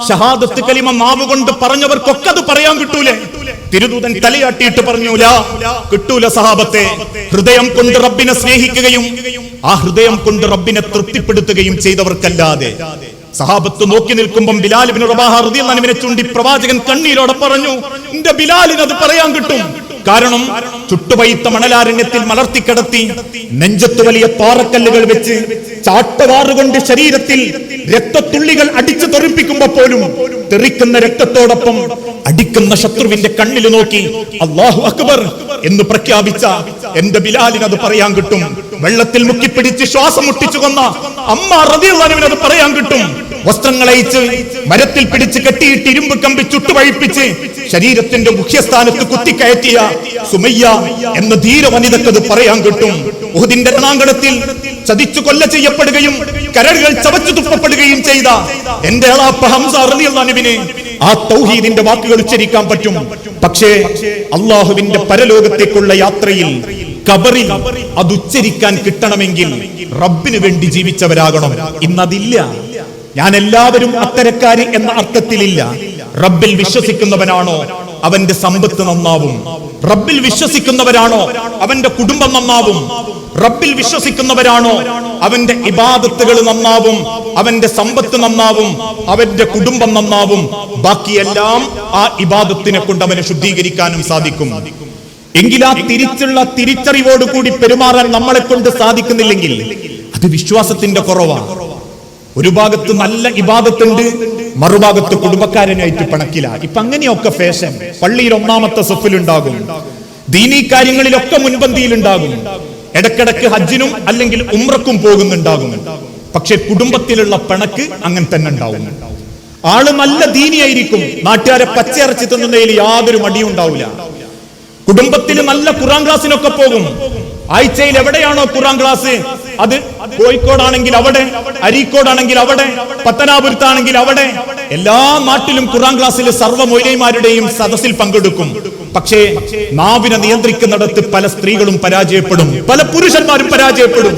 ഷഹാദത്ത് കലിമ നാവ് കൊണ്ട് പറഞ്ഞവർക്കൊക്കെ അത് പറയാൻ കിട്ടൂലേ? തിരുദൂതൻ തലയാട്ടിയിട്ട് പറഞ്ഞു, ലാ, കിട്ടൂല സഹാബത്തെ. ഹൃദയം കൊണ്ട് റബ്ബിനെ സ്നേഹിക്കുകയും ആ ഹൃദയം കൊണ്ട് റബ്ബിനെ തൃപ്തിപ്പെടുത്തുകയും ചെയ്തവർക്കല്ലാതെ. സഹാബത്ത് നോക്കി നിൽക്കുമ്പോൾ ബിലാൽ ഇബ്നു റബാഹ റളിയല്ലാഹു അൻഹുവിനെ ചൂണ്ടി പ്രവാചകൻ കണ്ണീരോടെ പറഞ്ഞു, എന്റെ ബിലാലിന് അത് പറയാൻ കിട്ടും. കാരണം ചുട്ടുപൈത്ത മണലാരണ്യത്തിൽ മലർത്തിക്കിടത്തി നെഞ്ചത്ത് വലിയ പാറക്കല്ലുകൾ വെച്ച് ചാട്ടവാറുകൊണ്ട് ശരീരത്തിൽ രക്തത്തുള്ളികൾ അടിച്ചു തെറിപ്പിക്കുമ്പോ പോലും തെറിക്കുന്ന രക്തത്തോടൊപ്പം അടിക്കുന്ന ശത്രുവിന്റെ കണ്ണിൽ നോക്കി അല്ലാഹു അക്ബർ എന്ന് പ്രഖ്യാപിച്ച എന്റെ ബിലാലിന് അത് പറയാൻ കിട്ടും. വെള്ളത്തിൽ മുക്കിപ്പിടിച്ച് ശ്വാസം മുട്ടിച്ചു കൊന്ന അമ്മാർ റളിയല്ലാഹു അൻഹുവിന് അത് പറയാൻ കിട്ടും. വസ്ത്രങ്ങളയച്ച് മരത്തിൽ പിടിച്ച് കെട്ടിയിട്ട് ഇരുമ്പ് കമ്പി ചുട്ടുപഴിപ്പിച്ച് ശരീരത്തിന്റെ മുഖ്യസ്ഥാനത്ത് കുത്തിക്കയറ്റിയ സുമയ്യ എന്ന ധീര വനിതക്കത് പറയാൻ കിട്ടും. ഉഹുദിന്റെ രണാങ്കണത്തിൽ ചതിച്ചു കൊല്ല ചെയ്യപ്പെടുകയും കരളുകൾ ചവച്ചു തുപ്പപ്പെടുകയും ചെയ്ത എന്റെ എളാപ്പ ഹംസ റളിയല്ലാഹു അൻഹുവിനെ ആ തൗഹീദിന്റെ വാക്കുകൾ ഉച്ചരിക്കാൻ പറ്റും. പക്ഷേ അള്ളാഹുവിന്റെ പരലോകത്തേക്കുള്ള യാത്രയിൽ ഖബറിൽ അത് ഉച്ചരിക്കാൻ കിട്ടണമെങ്കിൽ റബ്ബിന് വേണ്ടി ജീവിച്ചവരാകണം. ഇന്നതില്ല. ഞാൻ എല്ലാവരും അത്തരക്കാരി എന്ന അർത്ഥത്തിലില്ല. റബ്ബിൽ വിശ്വസിക്കുന്നവനാണോ അവന്റെ സമ്പത്ത് നന്നാവും. റബ്ബിൽ വിശ്വസിക്കുന്നവരാണോ അവന്റെ കുടുംബം നന്നാവും. റബ്ബിൽ വിശ്വസിക്കുന്നവരാണോ അവന്റെ ഇബാദത്തുകൾ നന്നാവും, അവന്റെ സമ്പത്ത് നന്നാവും, അവന്റെ കുടുംബം നന്നാവും. ബാക്കിയെല്ലാം ആ ഇബാദത്തിനെ കൊണ്ട് അവനെ ശുദ്ധീകരിക്കാനും സാധിക്കും. എങ്കിൽ ആ തിരിച്ചറിവോട് കൂടി പെരുമാറാൻ നമ്മളെ കൊണ്ട് സാധിക്കുന്നില്ലെങ്കിൽ അത് വിശ്വാസത്തിന്റെ കുറവാണ്. ഒരു ഭാഗത്ത് നല്ല ഇബാദത്തുണ്ട്, മറുഭാഗത്ത് കുടുംബക്കാരനായിട്ട് പിണക്കില്ല. ഇപ്പൊ അങ്ങനെയൊക്കെ ഫാഷൻ. പള്ളിയിൽ ഒന്നാമത്തെ സഫിലുണ്ടാകും, ദീനീ കാര്യങ്ങളിലൊക്കെ മുൻപന്തിയിലുണ്ടാകും, ഇടക്കിടക്ക് ഹജ്ജിനും അല്ലെങ്കിൽ ഉംറക്കും പോകുന്നുണ്ടാകും. പക്ഷെ കുടുംബത്തിലുള്ള പിണക്ക് അങ്ങനെ തന്നെ ഉണ്ടാവും. ആള് നല്ല ദീനിയായിരിക്കും, നാട്ടുകാരെ പച്ചയിറച്ചി തിന്നുന്നതിൽ യാതൊരു മടിയും ഉണ്ടാവില്ല. കുടുംബത്തിൽ നല്ല ഖുർആൻ ക്ലാസ്സിനൊക്കെ പോകും. ആഴ്ചയിൽ എവിടെയാണോ ഖുർആൻ ക്ലാസ്, അത് കോഴിക്കോടാണെങ്കിൽ അവിടെ, അരീക്കോടാണെങ്കിൽ അവിടെ, പത്തനാപുരത്താണെങ്കിൽ അവിടെ, എല്ലാ നാട്ടിലും ഖുർആൻ ക്ലാസ്സിൽ സർവ്വ മൗലവിമാരുടെയും സദസ്സിൽ പങ്കെടുക്കും. പക്ഷേ നാവിനെ നിയന്ത്രിക്കുന്നിടത്ത് പല സ്ത്രീകളും പരാജയപ്പെടും, പല പുരുഷന്മാരും പരാജയപ്പെടും.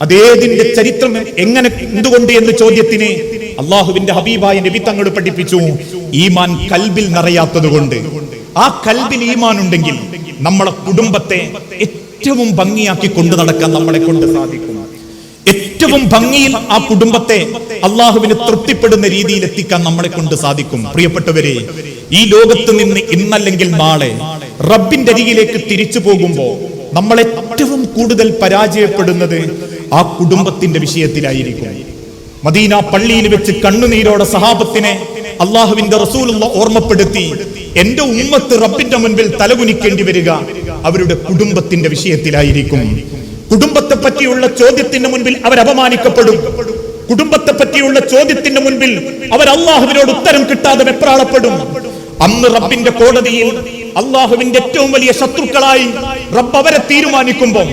അതേതിന്റെ ചരിത്രം എങ്ങനെ, എന്തുകൊണ്ട് എന്ന ചോദ്യത്തിന് അള്ളാഹുവിന്റെ ഹബീബായ നബി തങ്ങൾ പഠിപ്പിച്ചു, ഈമാൻ കൽബിൽ നിറയാത്തത് കൊണ്ട്. ആ കൽബിൽ ഈമാൻ ഉണ്ടെങ്കിൽ നമ്മളെ കുടുംബത്തെ ഏറ്റവും ഭംഗിയാക്കി കൊണ്ടു നടക്കാൻ നമ്മളെ കൊണ്ട് സാധിക്കും. ഏറ്റവും ഭംഗിയിൽ ആ കുടുംബത്തെ അള്ളാഹുവിന് തൃപ്തിപ്പെടുന്ന രീതിയിൽ എത്തിക്കാൻ നമ്മളെ കൊണ്ട് സാധിക്കും. പ്രിയപ്പെട്ടവരെ, ഈ ലോകത്ത് നിന്ന് ഇന്നല്ലെങ്കിൽ നാളെ റബ്ബിന്റെ അരികിലേക്ക് തിരിച്ചു പോകുമ്പോൾ നമ്മൾ ഏറ്റവും കൂടുതൽ പരാജയപ്പെടുന്നത് ആ കുടുംബത്തിന്റെ വിഷയത്തിലായിരിക്കും. മദീന പള്ളിയിൽ വെച്ച് കണ്ണുനീരോടെ സഹാബത്തിനെ അള്ളാഹുവിന്റെ റസൂലുള്ള ഓർമ്മപ്പെടുത്തി, എന്റെ ഉമ്മത്ത് റബ്ബിന്റെ മുൻപിൽ തലകുനിക്കേണ്ടി വരിക അവരുടെ കുടുംബത്തിന്റെ വിഷയത്തിലായിരിക്കും. കുടുംബത്തെ പറ്റിയുള്ള ചോദ്യത്തിന്റെ മുൻപിൽ അവർ അപമാനിക്കപ്പെടും. കുടുംബത്തെ പറ്റിയുള്ള ചോദ്യത്തിന്റെ മുൻപിൽ അവർ അള്ളാഹുവിനോട് ഉത്തരം കിട്ടാതെ വെപ്രാളപ്പെടും. അന്ന് റബ്ബിന്റെ കോടതിയിൽ അള്ളാഹുവിന്റെ ഏറ്റവും വലിയ ശത്രുക്കളായി റബ്ബ് അവരെ തീരുമാനിക്കുമ്പോൾ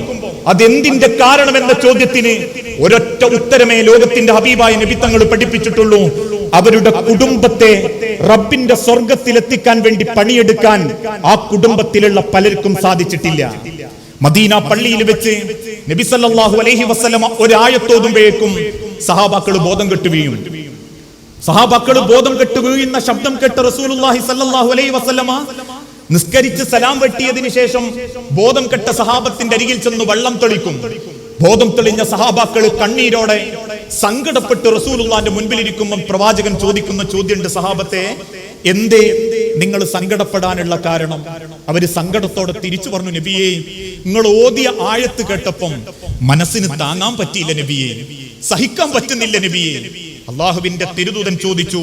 അതെന്തിന്റെ കാരണമെന്ന ചോദ്യത്തിന് ഒരൊറ്റ ഉത്തരമേ ലോകത്തിന്റെ ഹബീബായ നബി തങ്ങൾ പഠിപ്പിച്ചിട്ടുള്ളൂ. അവരുടെ കുടുംബത്തെ റബ്ബിന്റെ സ്വർഗത്തിലെത്തിക്കാൻ വേണ്ടി പണിയെടുക്കാൻ ആ കുടുംബത്തിലുള്ള പലർക്കും സാധിച്ചിട്ടില്ല. മദീന പള്ളിയിൽ വെച്ച് നബി സല്ലല്ലാഹു അലൈഹി വസല്ലമ ഒരായത്തോതുമ്പോഴേക്കും സഹാബാക്കൾ ബോധം കെട്ടു വീഴും. സഹാബാക്കൾ ബോധം കെട്ടു വീഴുന്ന ശബ്ദം കേട്ട റസൂലുള്ളാഹി സല്ലല്ലാഹു അലൈഹി വസല്ലമ നിസ്കരിച്ച് സലാം വെട്ടിയതിനു ശേഷം ബോധം കെട്ട സഹാബത്തിന്റെ അരികിൽ ചെന്ന് വെള്ളം തെളിക്കും. ബോധം തെളിഞ്ഞ സഹാബാക്കൾ കണ്ണീരോടെ സങ്കടപ്പെട്ട് റസൂലുള്ളാഹിന്റെ മുൻപിലിരിക്കുമ്പോൾ പ്രവാചകൻ ചോദിക്കുന്ന ചോദ്യമുണ്ട്, സഹാബത്തെ എന്തേ നിങ്ങൾ സങ്കടപ്പെടാനുള്ള കാരണം? അവര് സങ്കടത്തോടെ തിരിച്ചു പറഞ്ഞു, നബിയെ, നിങ്ങൾ ഓതിയ ആയത്ത് കേട്ടപ്പം മനസ്സിന് താങ്ങാൻ പറ്റിയില്ല നബിയെ, സഹിക്കാൻ പറ്റുന്നില്ല നബിയെ. അള്ളാഹുവിന്റെ തിരുദൂതൻ ചോദിച്ചു,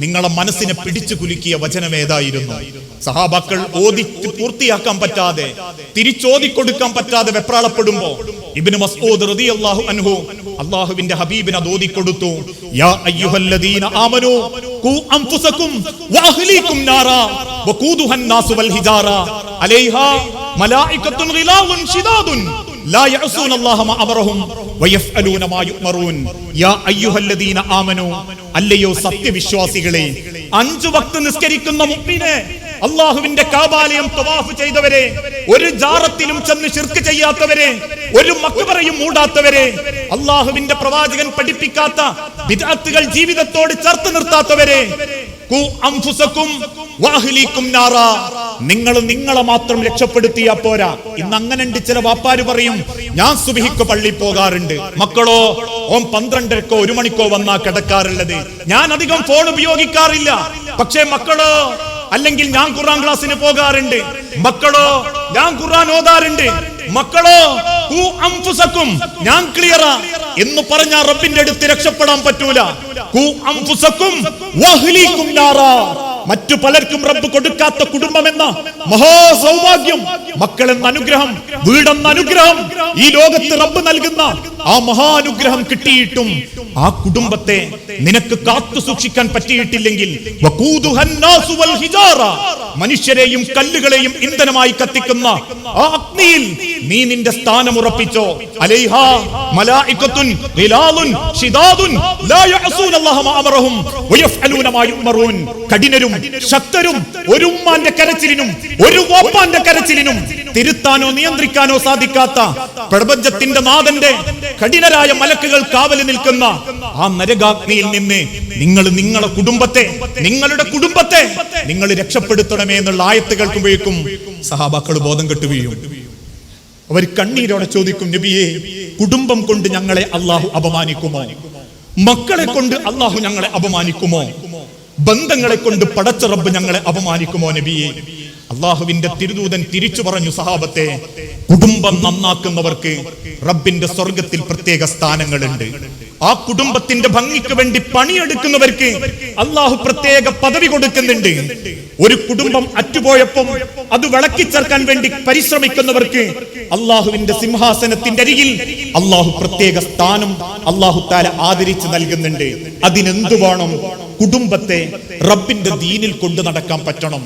നിങ്ങളെ മനസ്സിനെ പിടിച്ചു കുലുക്കിയ വചനം ഏതായിരുന്നു? സഹാബാക്കൾ ഓതി പൂർത്തിയാക്കാൻ പറ്റാതെ, തിരിച്ചോതിക്കൊടുക്കാൻ പറ്റാതെ വെപ്രാളപ്പെടുമ്പോ ഇബ്നു മസ്ഊദ് റളിയല്ലാഹു അൻഹു അള്ളാഹുവിന്റെ ഹബീബിനെ അത് ഓതിക്കൊടുത്തു. യാ അയ്യുഹല്ലദീന ആമനൂ ഖൂ അൻഫുസകും വഅഹ്ലീകും നാറാ വഖൂദുഹൻ നാസു വൽ ഹിജാറ അലൈഹാ മലായികത്തുൻ ഗിലാദുൻ ശിദാദുൻ ലാ യഅസൂന അല്ലാഹ മാ അമറഹും വയഫ്അലൂന മാ യുഅ്മറൂൻ. യാ അയ്യുഹല്ലദീന ആമനൂ, അല്ലയോ സത്യവിശ്വാസികളെ, 5 വക്ത് നിസ്കരിക്കുന്ന മുഅ്മിനെ, അല്ലാഹുവിന്റെ കാബാലയം തവാഫ് ചെയ്തവരെ, ഒരു ജാറത്തിലും ചെന്ന് ശിർക്ക് ചെയ്യാത്തവരെ, ഒരു മക്ബറയും മൂടാത്തവരെ, അല്ലാഹുവിന്റെ പ്രവാചകൻ പഠിപ്പിക്കാത്ത ബിദ്അത്തുകൾ ജീവിതത്തോട് ചേർത്ത് നിർത്താത്തവരെ, നിങ്ങൾ നിങ്ങളെ മാത്രം രക്ഷപ്പെടുത്തിയാ പോരാ. ഇന്ന് അങ്ങനെയുണ്ട് ചില വാപ്പാര് പറയും, ഞാൻ സുബ്ഹിക്ക് പള്ളി പോകാറുണ്ട്, മക്കളോ ഓൻ 12:00 1 മണിക്കോ വന്നാ കിടക്കാറുള്ളത്, ഞാൻ അധികം ഫോൺ ഉപയോഗിക്കാറില്ല, പക്ഷേ മക്കളോ, അല്ലെങ്കിൽ ഞാൻ ഖുർആൻ ക്ലാസ്സിന് പോകാറുണ്ട്, മക്കളോ ഞാൻ ഖുർആൻ ഓതാറുണ്ട്, മക്കളോ അൻഫുസകും ഞാൻ ക്ലിയറാ എന്ന് പറഞ്ഞ റബ്ബിന്റെ അടുത്ത് രക്ഷപ്പെടാൻ പറ്റൂല. അൻഫുസകും വഅഹ്ലീകും നാറാ, മറ്റു പലർക്കും റബ്ബ് കൊടുക്കാത്ത കുടുംബം എന്ന മഹാസൗഭാഗ്യം, മക്കളെന്ന അനുഗ്രഹം, വീടെന്ന അനുഗ്രഹം, ഈ ലോകത്ത് റബ്ബ് നൽകുന്ന ആ മഹാനുഗ്രഹം കിട്ടിയിട്ടും ആ കുടുംബത്തെ നിനക്ക് കാത്തു സൂക്ഷിക്കാൻ പറ്റിയിട്ടില്ലെങ്കിൽ, മനുഷ്യരെയും കല്ലുകളെയും ഇന്ധനമായി കത്തിക്കുന്ന ആ അഗ്നിയിൽ നീ നിന്റെ സ്ഥാനം ഉറപ്പിച്ചോ. അലൈഹാ മലായികത്തുൻ ഗിലാദുൻ ശിദാദുൻ ലാ യഅസൂന അല്ലാഹ മാ അമറഹും വയഫ്അലൂന മാ യുഅ്മറൂൻ. കഠിനരും ശക്തരും, ഒരു ഉമ്മാന്റെ കരച്ചിലിനും ഒരു വാപ്പാന്റെ കരച്ചിലിനും തിരുത്താനോ നിയന്ത്രിക്കാനോ സാധിക്കാത്ത പ്രപഞ്ചത്തിന്റെ നാഥന്റെ കഠിനരായ മലക്കുകൾ കാവല് നിൽക്കുന്ന ആ നരകാഗ്നിയിൽ നിന്ന് നിങ്ങളുടെ കുടുംബത്തെ നിങ്ങൾ രക്ഷപ്പെടുത്തണമേ എന്നുള്ള ആയത്ത് കേൾക്കുമ്പോഴേക്കും സഹാബാക്കൾ ബോധം കെട്ടുകയും അവർ കണ്ണീരോടെ ചോദിക്കും, നബിയേ, കുടുംബം കൊണ്ട് ഞങ്ങളെ അള്ളാഹു അപമാനിക്കുമോ? മക്കളെ കൊണ്ട് അള്ളാഹു ഞങ്ങളെ അപമാനിക്കുമോ? ബന്ധങ്ങളെ കൊണ്ട് പടച്ച റബ്ബ് ഞങ്ങളെ അപമാനിക്കുമോ നബിയെ? അള്ളാഹുവിന്റെ തിരുദൂതൻ തിരിച്ചു പറഞ്ഞു, സഹാബത്തെ, കുടുംബം നന്നാക്കുന്നവർക്ക് റബ്ബിന്റെ സ്വർഗത്തിൽ പ്രത്യേക സ്ഥാനങ്ങളുണ്ട്. ആ കുടുംബത്തിന്റെ ഭംഗിക്ക് വേണ്ടി പണിയെടുക്കുന്നവർക്ക് അള്ളാഹു പ്രത്യേക പദവി കൊടുക്കുന്നുണ്ട്. ഒരു കുടുംബം അറ്റുപോയപ്പം അത് വിളക്കിച്ചേർക്കാൻ വേണ്ടി പരിശ്രമിക്കുന്നവർക്ക് അള്ളാഹുവിന്റെ സിംഹാസനത്തിന്റെ അരികിൽ അള്ളാഹു പ്രത്യേക സ്ഥാനം അള്ളാഹു തആല ആദരിച്ച് നൽകുന്നുണ്ട്. അതിനെന്തു വേണം? കുടുംബത്തെ റബ്ബിന്റെ ദീനിൽ കൊണ്ടു നടക്കാൻ പറ്റണം.